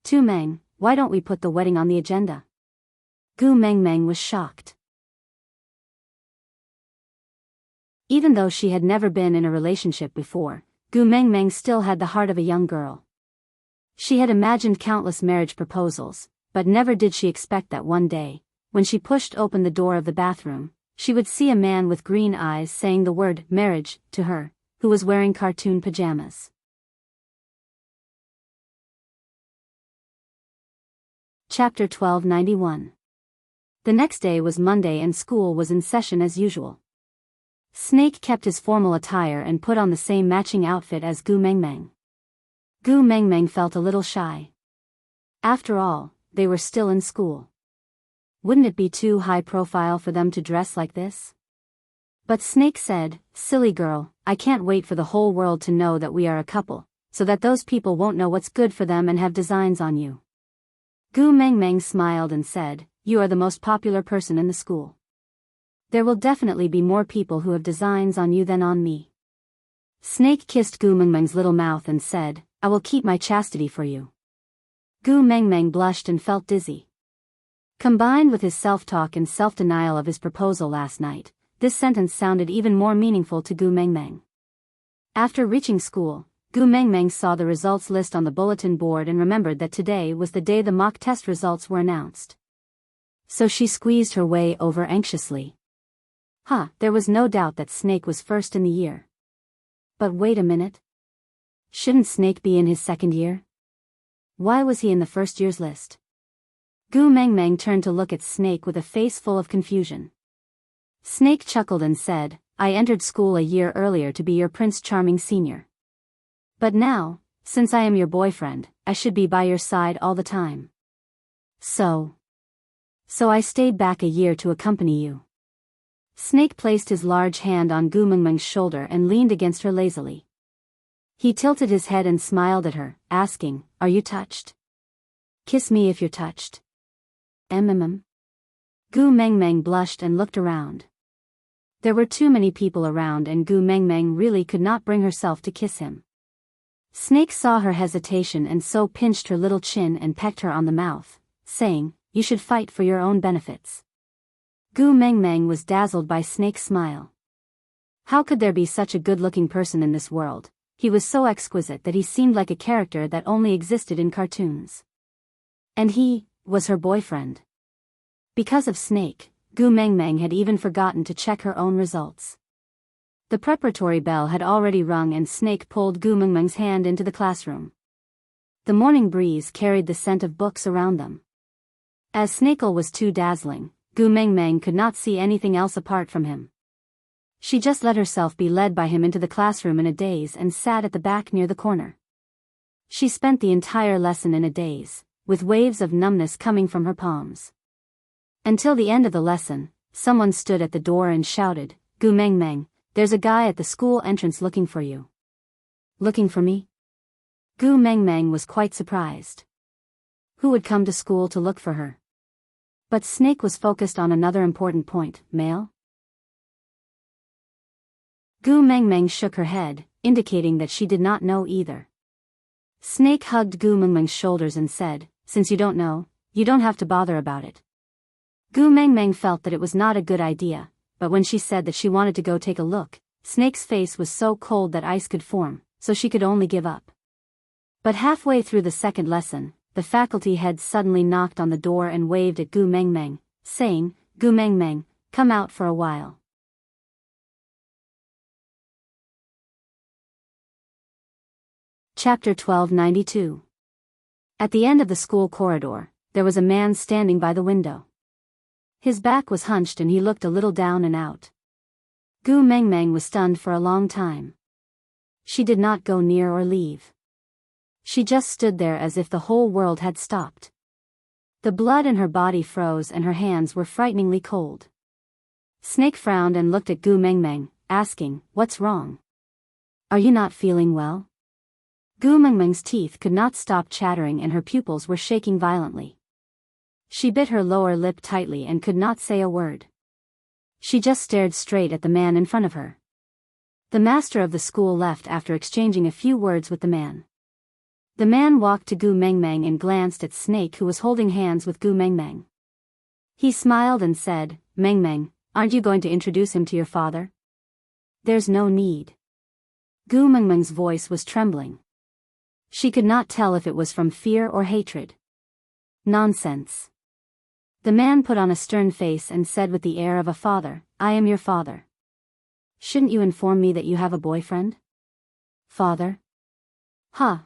Tu Meng, why don't we put the wedding on the agenda? Gu Mengmeng was shocked. Even though she had never been in a relationship before, Gu Mengmeng still had the heart of a young girl. She had imagined countless marriage proposals, but never did she expect that one day, when she pushed open the door of the bathroom, she would see a man with green eyes saying the word marriage to her, who was wearing cartoon pajamas. Chapter 1291. The next day was Monday and school was in session as usual. Snake kept his formal attire and put on the same matching outfit as Gu Mengmeng. Gu Mengmeng felt a little shy. After all, they were still in school. Wouldn't it be too high profile for them to dress like this? But Snake said, "Silly girl, I can't wait for the whole world to know that we are a couple, so that those people won't know what's good for them and have designs on you." Gu Mengmeng smiled and said, "You are the most popular person in the school. There will definitely be more people who have designs on you than on me." Snake kissed Gu Mengmeng's little mouth and said, "I will keep my chastity for you." Gu Mengmeng blushed and felt dizzy. Combined with his self-talk and self-denial of his proposal last night, this sentence sounded even more meaningful to Gu Mengmeng. After reaching school, Gu Mengmeng saw the results list on the bulletin board and remembered that today was the day the mock test results were announced. So she squeezed her way over anxiously. There was no doubt that Snake was first in the year. But wait a minute. Shouldn't Snake be in his second year? Why was he in the first year's list? Gu Mengmeng turned to look at Snake with a face full of confusion. Snake chuckled and said, "I entered school a year earlier to be your Prince Charming Senior. But now, since I am your boyfriend, I should be by your side all the time. So I stayed back a year to accompany you." Snake placed his large hand on Gu Mengmeng's shoulder and leaned against her lazily. He tilted his head and smiled at her, asking, "Are you touched? Kiss me if you're touched." Gu Mengmeng blushed and looked around. There were too many people around and Gu Mengmeng really could not bring herself to kiss him. Snake saw her hesitation and so pinched her little chin and pecked her on the mouth, saying, "You should fight for your own benefits." Gu Mengmeng was dazzled by Snake's smile. How could there be such a good-looking person in this world? He was so exquisite that he seemed like a character that only existed in cartoons. And he was her boyfriend. Because of Snake, Gu Mengmeng had even forgotten to check her own results. The preparatory bell had already rung and Snake pulled Gu Mengmeng's hand into the classroom. The morning breeze carried the scent of books around them. As Snakel was too dazzling, Gu Mengmeng could not see anything else apart from him. She just let herself be led by him into the classroom in a daze and sat at the back near the corner. She spent the entire lesson in a daze, with waves of numbness coming from her palms. Until the end of the lesson, someone stood at the door and shouted, "Gu Mengmeng, there's a guy at the school entrance looking for you." "Looking for me?" Gu Mengmeng was quite surprised. Who would come to school to look for her? But Snake was focused on another important point, male? Gu Mengmeng shook her head, indicating that she did not know either. Snake hugged Gu Mengmeng's shoulders and said, "Since you don't know, you don't have to bother about it." Gu Mengmeng felt that it was not a good idea, but when she said that she wanted to go take a look, Snake's face was so cold that ice could form, so she could only give up. But halfway through the second lesson, the faculty head suddenly knocked on the door and waved at Gu Mengmeng, saying, "Gu Mengmeng, come out for a while." Chapter 1292. At the end of the school corridor, there was a man standing by the window. His back was hunched and he looked a little down and out. Gu Mengmeng was stunned for a long time. She did not go near or leave. She just stood there as if the whole world had stopped. The blood in her body froze and her hands were frighteningly cold. Snake frowned and looked at Gu Mengmeng, asking, "What's wrong? Are you not feeling well?" Gu Mengmeng's teeth could not stop chattering and her pupils were shaking violently. She bit her lower lip tightly and could not say a word. She just stared straight at the man in front of her. The master of the school left after exchanging a few words with the man. The man walked to Gu Mengmeng and glanced at Snake, who was holding hands with Gu Mengmeng. He smiled and said, "Mengmeng, aren't you going to introduce him to your father?" "There's no need." Gu Mengmeng's voice was trembling. She could not tell if it was from fear or hatred. Nonsense. The man put on a stern face and said with the air of a father, I am your father. Shouldn't you inform me that you have a boyfriend? Father?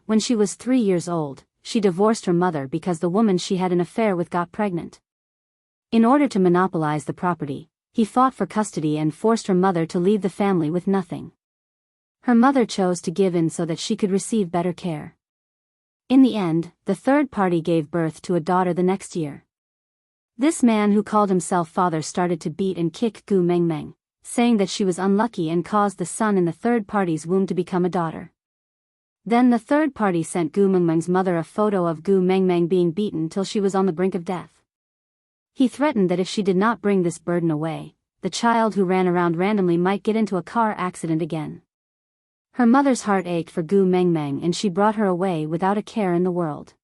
When she was 3 years old, she divorced her mother because the woman she had an affair with got pregnant. In order to monopolize the property, he fought for custody and forced her mother to leave the family with nothing. Her mother chose to give in so that she could receive better care. In the end, the third party gave birth to a daughter the next year. This man who called himself father started to beat and kick Gu Mengmeng, saying that she was unlucky and caused the son in the third party's womb to become a daughter. Then the third party sent Gu Mengmeng's mother a photo of Gu Mengmeng being beaten till she was on the brink of death. He threatened that if she did not bring this burden away, the child who ran around randomly might get into a car accident again. Her mother's heart ached for Gu Mengmeng and she brought her away without a care in the world.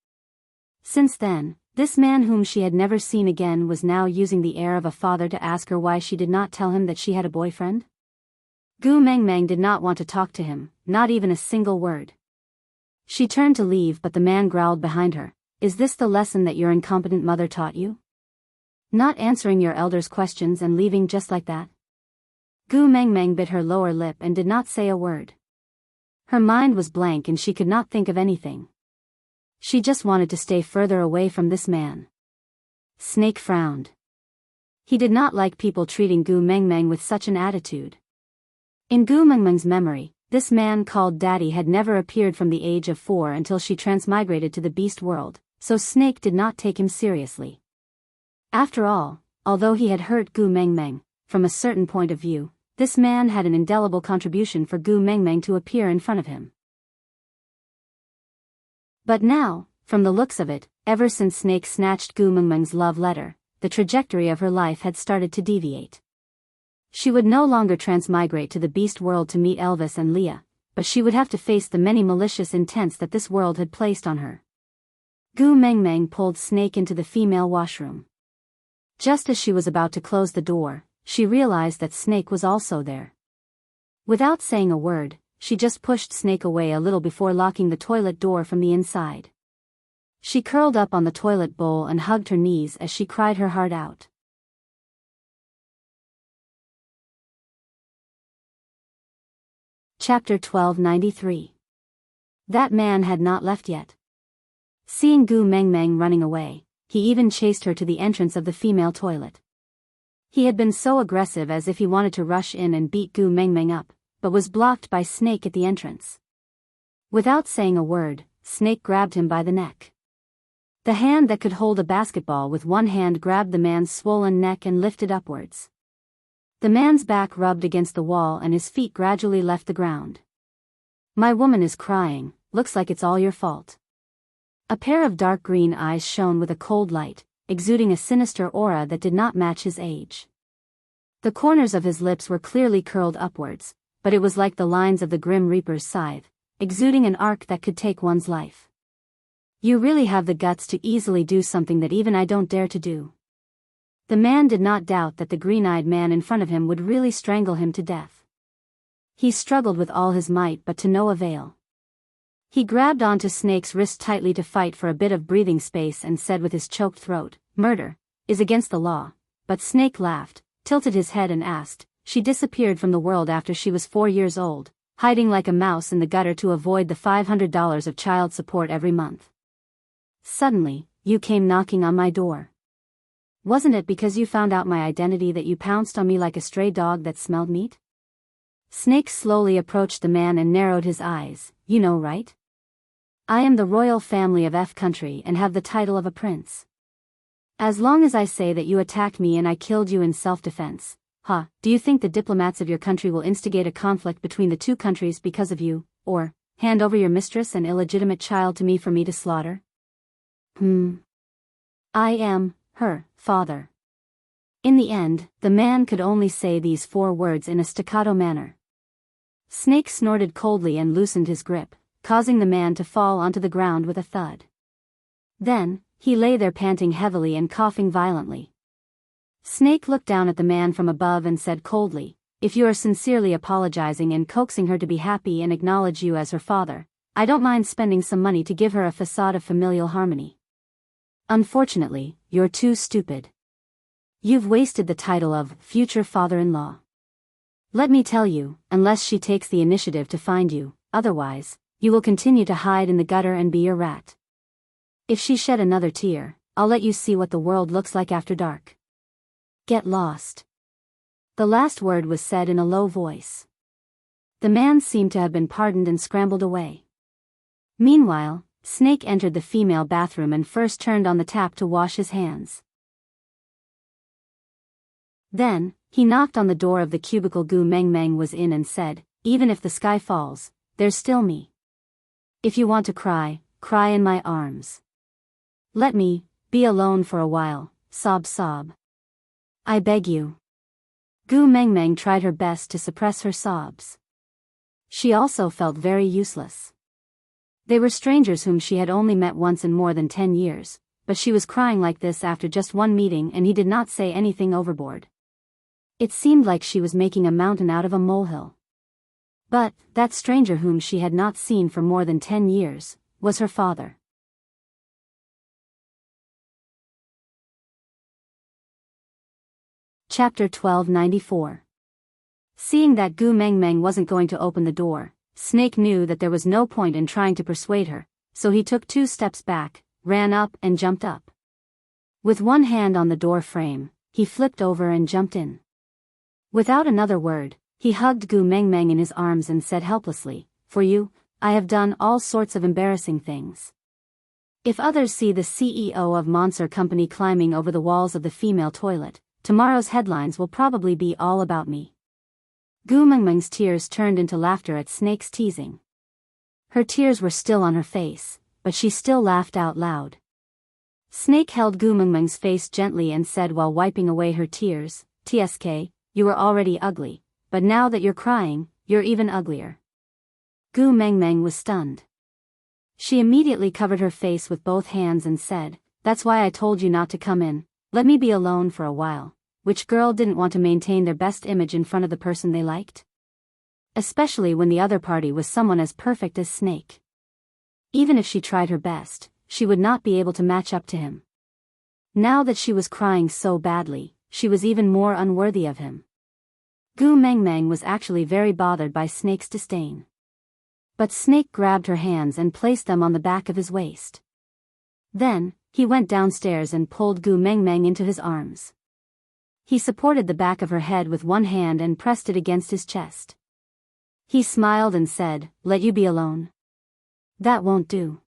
Since then, this man whom she had never seen again was now using the air of a father to ask her why she did not tell him that she had a boyfriend. Gu Mengmeng did not want to talk to him, not even a single word. She turned to leave but the man growled behind her, Is this the lesson that your incompetent mother taught you? Not answering your elders' questions and leaving just like that? Gu Mengmeng bit her lower lip and did not say a word. Her mind was blank and she could not think of anything. She just wanted to stay further away from this man. Snake frowned. He did not like people treating Gu Mengmeng with such an attitude. In Gu Mengmeng's memory, this man called Daddy had never appeared from the age of 4 until she transmigrated to the beast world, so Snake did not take him seriously. After all, although he had hurt Gu Mengmeng, from a certain point of view, this man had an indelible contribution for Gu Mengmeng to appear in front of him. But now, from the looks of it, ever since Snake snatched Gu Mengmeng's love letter, the trajectory of her life had started to deviate. She would no longer transmigrate to the beast world to meet Elvis and Leah, but she would have to face the many malicious intents that this world had placed on her. Gu Mengmeng pulled Snake into the female washroom. Just as she was about to close the door, she realized that Snake was also there. Without saying a word, she just pushed Snake away a little before locking the toilet door from the inside. She curled up on the toilet bowl and hugged her knees as she cried her heart out. Chapter 1293. That man had not left yet. Seeing Gu Mengmeng running away, he even chased her to the entrance of the female toilet. He had been so aggressive as if he wanted to rush in and beat Gu Mengmeng up, but was blocked by Snake at the entrance. Without saying a word, Snake grabbed him by the neck. The hand that could hold a basketball with one hand grabbed the man's swollen neck and lifted upwards. The man's back rubbed against the wall and his feet gradually left the ground. My woman is crying, looks like it's all your fault. A pair of dark green eyes shone with a cold light, exuding a sinister aura that did not match his age. The corners of his lips were clearly curled upwards, but it was like the lines of the Grim Reaper's scythe, exuding an arc that could take one's life. You really have the guts to easily do something that even I don't dare to do. The man did not doubt that the green-eyed man in front of him would really strangle him to death. He struggled with all his might but to no avail. He grabbed onto Snake's wrist tightly to fight for a bit of breathing space and said with his choked throat, "Murder is against the law." But Snake laughed, tilted his head and asked, "She disappeared from the world after she was 4 years old, hiding like a mouse in the gutter to avoid the $500 of child support every month. Suddenly, you came knocking on my door. Wasn't it because you found out my identity that you pounced on me like a stray dog that smelled meat?" Snake slowly approached the man and narrowed his eyes. "You know, right? I am the royal family of F country and have the title of a prince. As long as I say that you attacked me and I killed you in self-defense, do you think the diplomats of your country will instigate a conflict between the two countries because of you, or hand over your mistress and illegitimate child to me for me to slaughter?" I am her father. In the end, the man could only say these 4 words in a staccato manner. Snake snorted coldly and loosened his grip, causing the man to fall onto the ground with a thud. Then, he lay there panting heavily and coughing violently. Snake looked down at the man from above and said coldly, "If you are sincerely apologizing and coaxing her to be happy and acknowledge you as her father, I don't mind spending some money to give her a facade of familial harmony." Unfortunately, you're too stupid. You've wasted the title of future father-in-law. Let me tell you, unless she takes the initiative to find you, otherwise, you will continue to hide in the gutter and be your rat. If she shed another tear, I'll let you see what the world looks like after dark. Get lost. The last word was said in a low voice. The man seemed to have been pardoned and scrambled away. Meanwhile, Snake entered the female bathroom and first turned on the tap to wash his hands. Then, he knocked on the door of the cubicle Gu Mengmeng was in and said, "Even if the sky falls, there's still me. If you want to cry, cry in my arms. Let me be alone for a while, sob sob. I beg you." Gu Mengmeng tried her best to suppress her sobs. She also felt very useless. They were strangers whom she had only met once in more than 10 years, but she was crying like this after just one meeting and he did not say anything overboard. It seemed like she was making a mountain out of a molehill. But, that stranger whom she had not seen for more than 10 years, was her father. Chapter 1294. Seeing that Gu Mengmeng wasn't going to open the door, Snake knew that there was no point in trying to persuade her, so he took 2 steps back, ran up and jumped up. With one hand on the door frame, he flipped over and jumped in. Without another word, he hugged Gu Mengmeng in his arms and said helplessly, "For you, I have done all sorts of embarrassing things. If others see the CEO of Monster Company climbing over the walls of the female toilet, tomorrow's headlines will probably be all about me." Gu Mengmeng's tears turned into laughter at Snake's teasing. Her tears were still on her face, but she still laughed out loud. Snake held Gu Mengmeng's face gently and said while wiping away her tears, "TSK, you were already ugly, but now that you're crying, you're even uglier." Gu Mengmeng was stunned. She immediately covered her face with both hands and said, "That's why I told you not to come in, let me be alone for a while." Which girl didn't want to maintain their best image in front of the person they liked? Especially when the other party was someone as perfect as Snake. Even if she tried her best, she would not be able to match up to him. Now that she was crying so badly, she was even more unworthy of him. Gu Mengmeng was actually very bothered by Snake's disdain. But Snake grabbed her hands and placed them on the back of his waist. Then, he went downstairs and pulled Gu Mengmeng into his arms. He supported the back of her head with one hand and pressed it against his chest. He smiled and said, "Let you be alone? That won't do.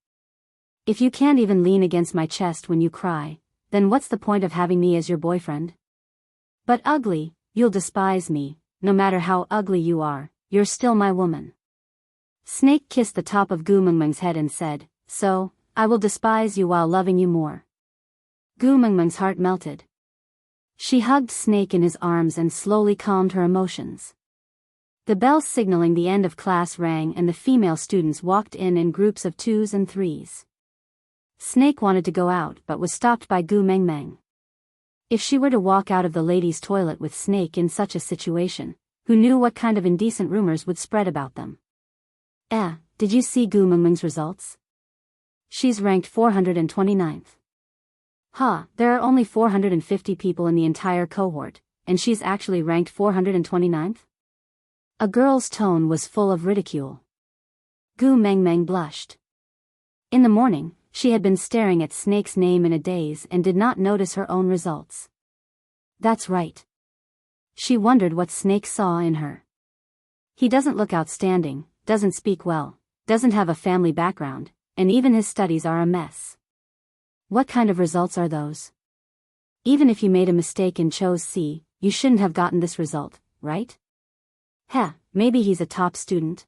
If you can't even lean against my chest when you cry, then what's the point of having me as your boyfriend? But ugly, you'll despise me, no matter how ugly you are, you're still my woman." Snake kissed the top of Gu Mengmeng's head and said, "So, I will despise you while loving you more." Gu Mengmeng's heart melted. She hugged Snake in his arms and slowly calmed her emotions. The bell signaling the end of class rang and the female students walked in groups of 2s and 3s. Snake wanted to go out but was stopped by Gu Mengmeng. If she were to walk out of the ladies' toilet with Snake in such a situation, who knew what kind of indecent rumors would spread about them? Did you see Gu Mengmeng's results? She's ranked 429th. There are only 450 people in the entire cohort, and she's actually ranked 429th? A girl's tone was full of ridicule. Gu Mengmeng blushed. In the morning, she had been staring at Snake's name in a daze and did not notice her own results. That's right. She wondered what Snake saw in her. He doesn't look outstanding, doesn't speak well, doesn't have a family background, and even his studies are a mess. What kind of results are those? Even if you made a mistake and chose C, you shouldn't have gotten this result, right? Maybe he's a top student.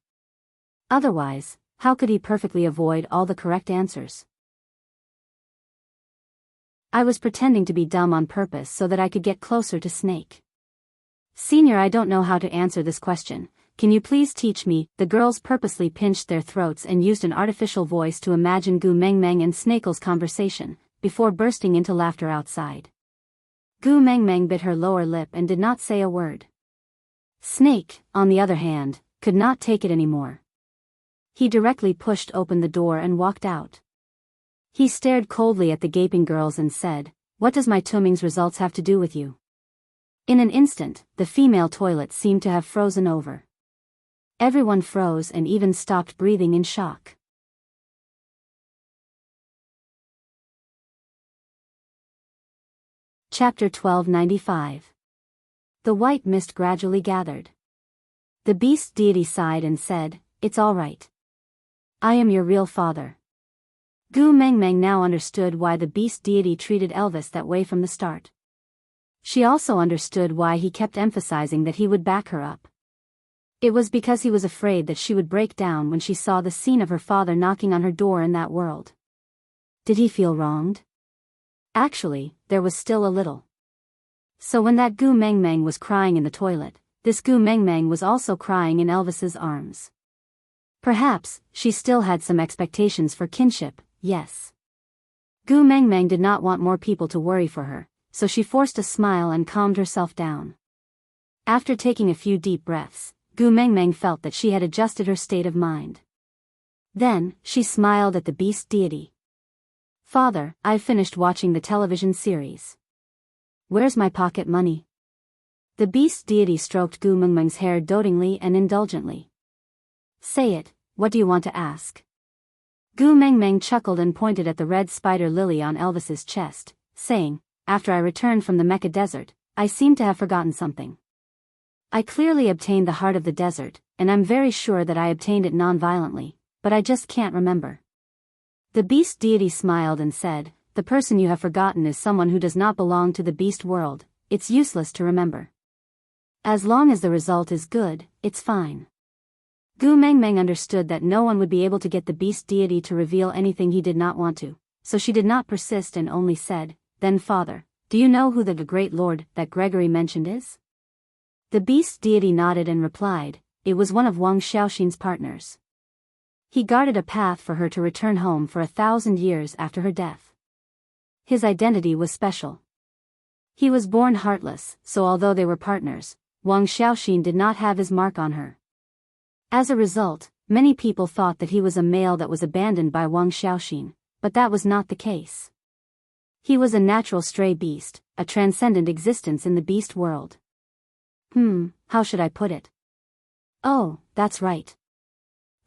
Otherwise, how could he perfectly avoid all the correct answers? I was pretending to be dumb on purpose so that I could get closer to Snake. Senior, I don't know how to answer this question. Can you please teach me? The girls purposely pinched their throats and used an artificial voice to imagine Gu Mengmeng and Snake's conversation, before bursting into laughter outside. Gu Mengmeng bit her lower lip and did not say a word. Snake, on the other hand, could not take it anymore. He directly pushed open the door and walked out. He stared coldly at the gaping girls and said, "What does my Tuming's results have to do with you?" In an instant, the female toilet seemed to have frozen over. Everyone froze and even stopped breathing in shock. Chapter 1295. The white mist gradually gathered. The beast deity sighed and said, "It's all right. I am your real father." Gu Mengmeng now understood why the beast deity treated Elvis that way from the start. She also understood why he kept emphasizing that he would back her up. It was because he was afraid that she would break down when she saw the scene of her father knocking on her door in that world. Did he feel wronged? Actually, there was still a little. So when that Gu Mengmeng was crying in the toilet, this Gu Mengmeng was also crying in Elvis's arms. Perhaps, she still had some expectations for kinship, yes. Gu Mengmeng did not want more people to worry for her, so she forced a smile and calmed herself down. After taking a few deep breaths, Gu Mengmeng felt that she had adjusted her state of mind. Then, she smiled at the beast deity. "Father, I've finished watching the television series. Where's my pocket money?" The beast deity stroked Gu Mengmeng's hair dotingly and indulgently. "Say it, what do you want to ask?" Gu Mengmeng chuckled and pointed at the red spider lily on Elvis's chest, saying, "After I returned from the Mecca desert, I seem to have forgotten something. I clearly obtained the heart of the desert, and I'm very sure that I obtained it non-violently, but I just can't remember." The beast deity smiled and said, "The person you have forgotten is someone who does not belong to the beast world. It's useless to remember. As long as the result is good, it's fine." Gu Mengmeng understood that no one would be able to get the beast deity to reveal anything he did not want to, so she did not persist and only said, "Then father, do you know who the great lord that Gregory mentioned is?" The beast deity nodded and replied, "It was one of Wang Xiaoxin's partners. He guarded a path for her to return home for 1,000 years after her death. His identity was special. He was born heartless, so although they were partners, Wang Xiaoxin did not have his mark on her. As a result, many people thought that he was a male that was abandoned by Wang Xiaoxin, but that was not the case. He was a natural stray beast, a transcendent existence in the beast world. How should I put it? Oh, that's right.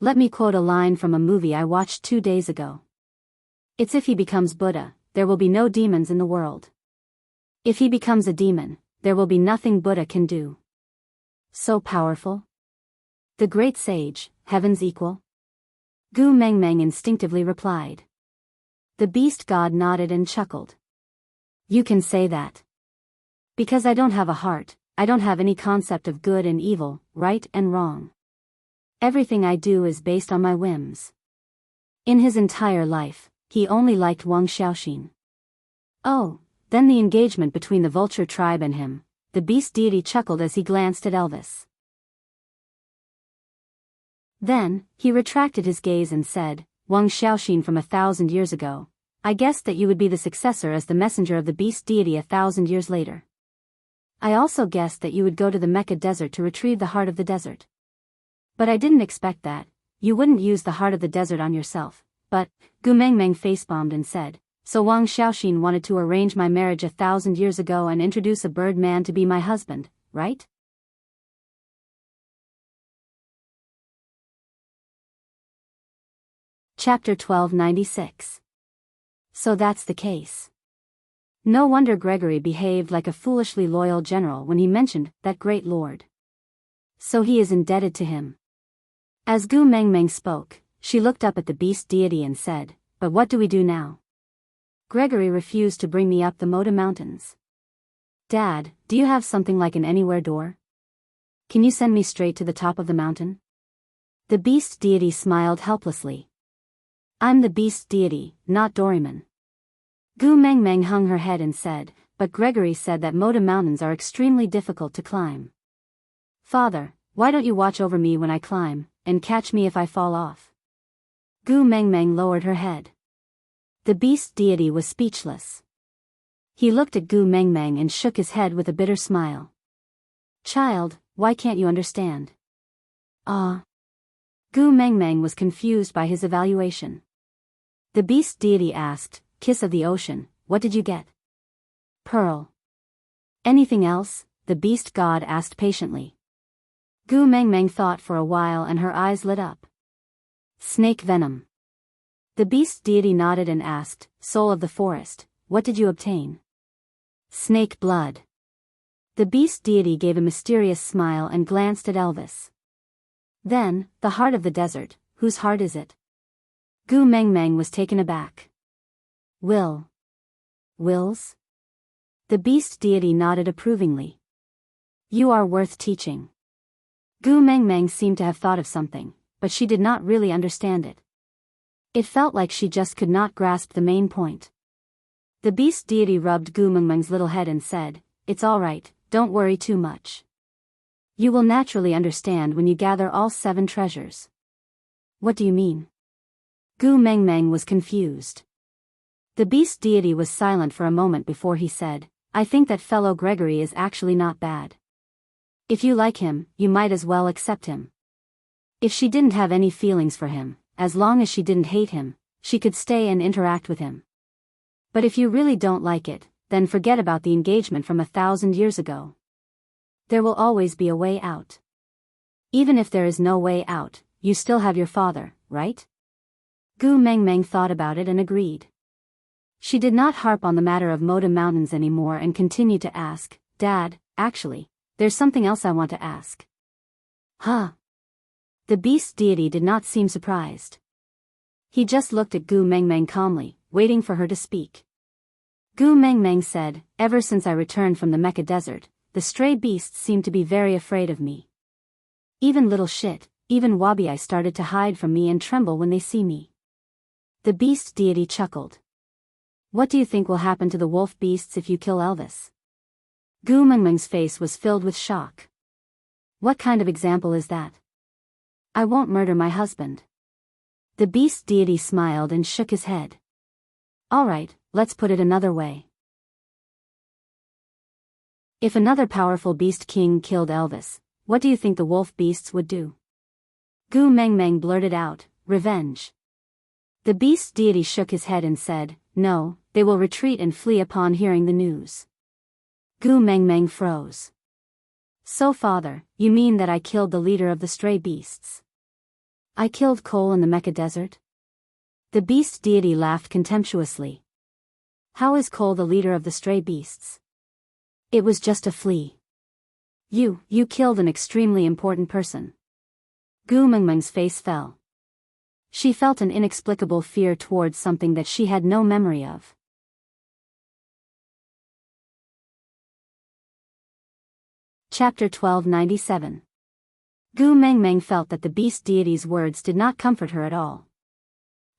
Let me quote a line from a movie I watched 2 days ago. It's if he becomes Buddha, there will be no demons in the world. If he becomes a demon, there will be nothing Buddha can do. So powerful? The great sage, heaven's equal? Gu Mengmeng instinctively replied. The beast god nodded and chuckled. You can say that. Because I don't have a heart, I don't have any concept of good and evil, right and wrong. Everything I do is based on my whims. In his entire life, he only liked Wang Xiaoxin. Oh, then the engagement between the vulture tribe and him, the beast deity chuckled as he glanced at Elvis. Then, he retracted his gaze and said, Wang Xiaoxin from 1,000 years ago, I guessed that you would be the successor as the messenger of the beast deity 1,000 years later. I also guessed that you would go to the Mecca desert to retrieve the heart of the desert. But I didn't expect that, you wouldn't use the heart of the desert on yourself, but, Gu Mengmeng facepalmed and said, so Wang Xiaoxin wanted to arrange my marriage 1,000 years ago and introduce a bird man to be my husband, right? Chapter 1296. So that's the case. No wonder Gregory behaved like a foolishly loyal general when he mentioned that great lord. So he is indebted to him. As Gu Mengmeng spoke, she looked up at the beast deity and said, but what do we do now? Gregory refused to bring me up the Moda Mountains. Dad, do you have something like an anywhere door? Can you send me straight to the top of the mountain? The beast deity smiled helplessly. I'm the beast deity, not Doraemon. Gu Mengmeng hung her head and said, but Gregory said that Moda Mountains are extremely difficult to climb. Father, why don't you watch over me when I climb, and catch me if I fall off? Gu Mengmeng lowered her head. The beast deity was speechless. He looked at Gu Mengmeng and shook his head with a bitter smile. Child, why can't you understand? Ah. Gu Mengmeng was confused by his evaluation. The beast deity asked, Kiss of the ocean, what did you get? Pearl. Anything else? The beast god asked patiently. Gu Mengmeng thought for a while and her eyes lit up. Snake venom. The beast deity nodded and asked, Soul of the forest, what did you obtain? Snake blood. The beast deity gave a mysterious smile and glanced at Elvis. Then, the heart of the desert, whose heart is it? Gu Mengmeng was taken aback. Wills? The beast deity nodded approvingly. You are worth teaching. Gu Mengmeng seemed to have thought of something, but she did not really understand it. It felt like she just could not grasp the main point. The beast deity rubbed Gu Mengmeng's little head and said, It's all right, don't worry too much. You will naturally understand when you gather all 7 treasures. What do you mean? Gu Mengmeng was confused. The beast deity was silent for a moment before he said, I think that fellow Gregory is actually not bad. If you like him, you might as well accept him. If she didn't have any feelings for him, as long as she didn't hate him, she could stay and interact with him. But if you really don't like it, then forget about the engagement from 1,000 years ago. There will always be a way out. Even if there is no way out, you still have your father, right? Gu Mengmeng thought about it and agreed. She did not harp on the matter of Moda Mountains anymore and continued to ask, Dad, actually, there's something else I want to ask. Huh? The beast deity did not seem surprised. He just looked at Gu Mengmeng calmly, waiting for her to speak. Gu Mengmeng said, Ever since I returned from the Mecca Desert, the stray beasts seem to be very afraid of me. Even little shit, even Wabi started to hide from me and tremble when they see me. The beast deity chuckled. What do you think will happen to the wolf beasts if you kill Elvis? Gu Mengmeng's face was filled with shock. What kind of example is that? I won't murder my husband. The beast deity smiled and shook his head. All right, let's put it another way. If another powerful beast king killed Elvis, what do you think the wolf beasts would do? Gu Mengmeng blurted out, Revenge. The beast deity shook his head and said, No, they will retreat and flee upon hearing the news. Gu Mengmeng froze. So father, you mean that I killed the leader of the stray beasts? I killed Cole in the Mecca Desert? The beast deity laughed contemptuously. How is Cole the leader of the stray beasts? It was just a flea. You killed an extremely important person. Gu Mengmeng's face fell. She felt an inexplicable fear towards something that she had no memory of. Chapter 1297. Gu Mengmeng felt that the beast deity's words did not comfort her at all.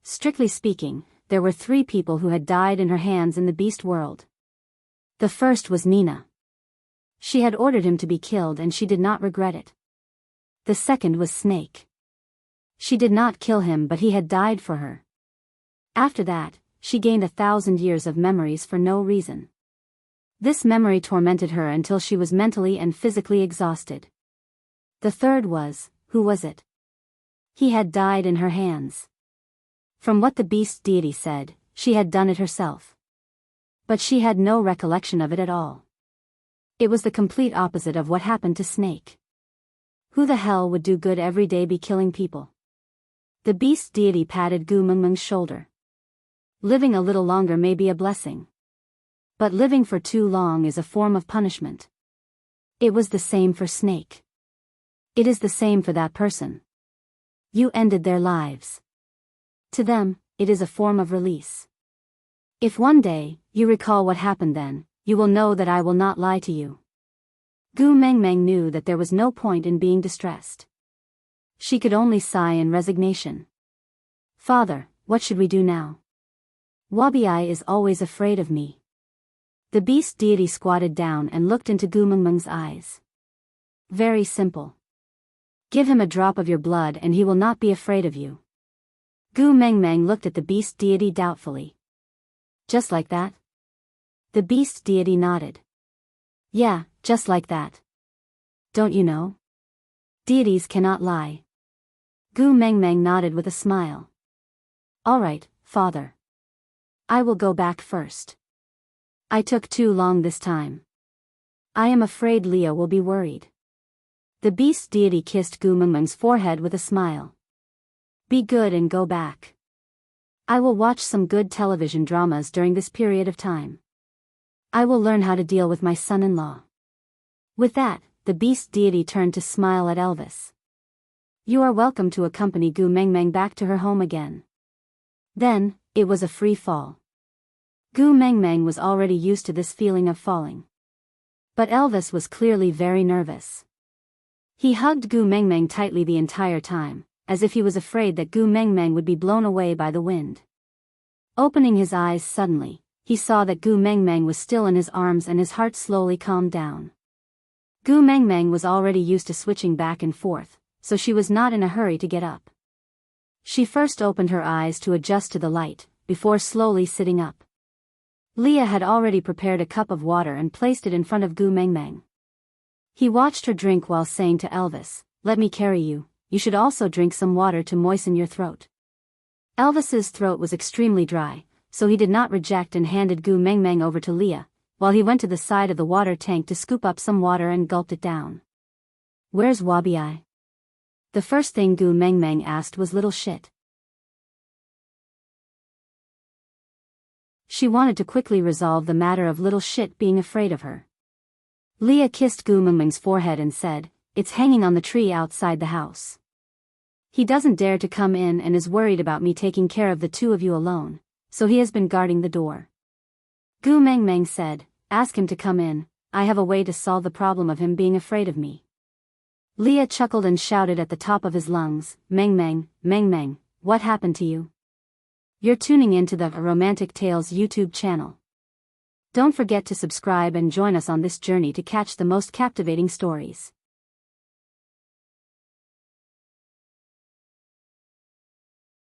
Strictly speaking, there were 3 people who had died in her hands in the beast world. The first was Nina. She had ordered him to be killed and she did not regret it. The second was Snake. She did not kill him but he had died for her. After that, she gained 1,000 years of memories for no reason. This memory tormented her until she was mentally and physically exhausted. The third was, who was it? He had died in her hands. From what the beast deity said, she had done it herself. But she had no recollection of it at all. It was the complete opposite of what happened to Snake. Who the hell would do good every day be killing people? The beast deity patted Gu Mengmeng's shoulder. Living a little longer may be a blessing. But living for too long is a form of punishment. It was the same for Snake. It is the same for that person. You ended their lives. To them, it is a form of release. If one day, you recall what happened then, you will know that I will not lie to you. Gu Mengmeng knew that there was no point in being distressed. She could only sigh in resignation. Father, what should we do now? Wabi is always afraid of me. The beast deity squatted down and looked into Gu Mengmeng's eyes. Very simple. Give him a drop of your blood and he will not be afraid of you. Gu Mengmeng looked at the beast deity doubtfully. Just like that? The beast deity nodded. Yeah, just like that. Don't you know? Deities cannot lie. Gu Mengmeng nodded with a smile. All right, father. I will go back first. I took too long this time. I am afraid Leah will be worried. The beast deity kissed Gu Mengmeng's forehead with a smile. Be good and go back. I will watch some good television dramas during this period of time. I will learn how to deal with my son-in-law. With that, the beast deity turned to smile at Elvis. You are welcome to accompany Gu Mengmeng back to her home again. Then, it was a free fall. Gu Mengmeng was already used to this feeling of falling. But Elvis was clearly very nervous. He hugged Gu Mengmeng tightly the entire time, as if he was afraid that Gu Mengmeng would be blown away by the wind. Opening his eyes suddenly, he saw that Gu Mengmeng was still in his arms and his heart slowly calmed down. Gu Mengmeng was already used to switching back and forth, so she was not in a hurry to get up. She first opened her eyes to adjust to the light, before slowly sitting up. Leah had already prepared a cup of water and placed it in front of Gu Mengmeng. He watched her drink while saying to Elvis, "Let me carry you, you should also drink some water to moisten your throat." Elvis's throat was extremely dry, so he did not reject and handed Gu Mengmeng over to Leah, while he went to the side of the water tank to scoop up some water and gulped it down. Where's Wabi? The first thing Gu Mengmeng asked was little shit. She wanted to quickly resolve the matter of little shit being afraid of her. Leah kissed Gu Mengmeng's forehead and said, "It's hanging on the tree outside the house. He doesn't dare to come in and is worried about me taking care of the two of you alone, so he has been guarding the door." Gu Mengmeng said, "Ask him to come in, I have a way to solve the problem of him being afraid of me." Leah chuckled and shouted at the top of his lungs, "Mengmeng, Mengmeng, what happened to you? You're tuning into the Romantic Tales YouTube channel. Don't forget to subscribe and join us on this journey to catch the most captivating stories.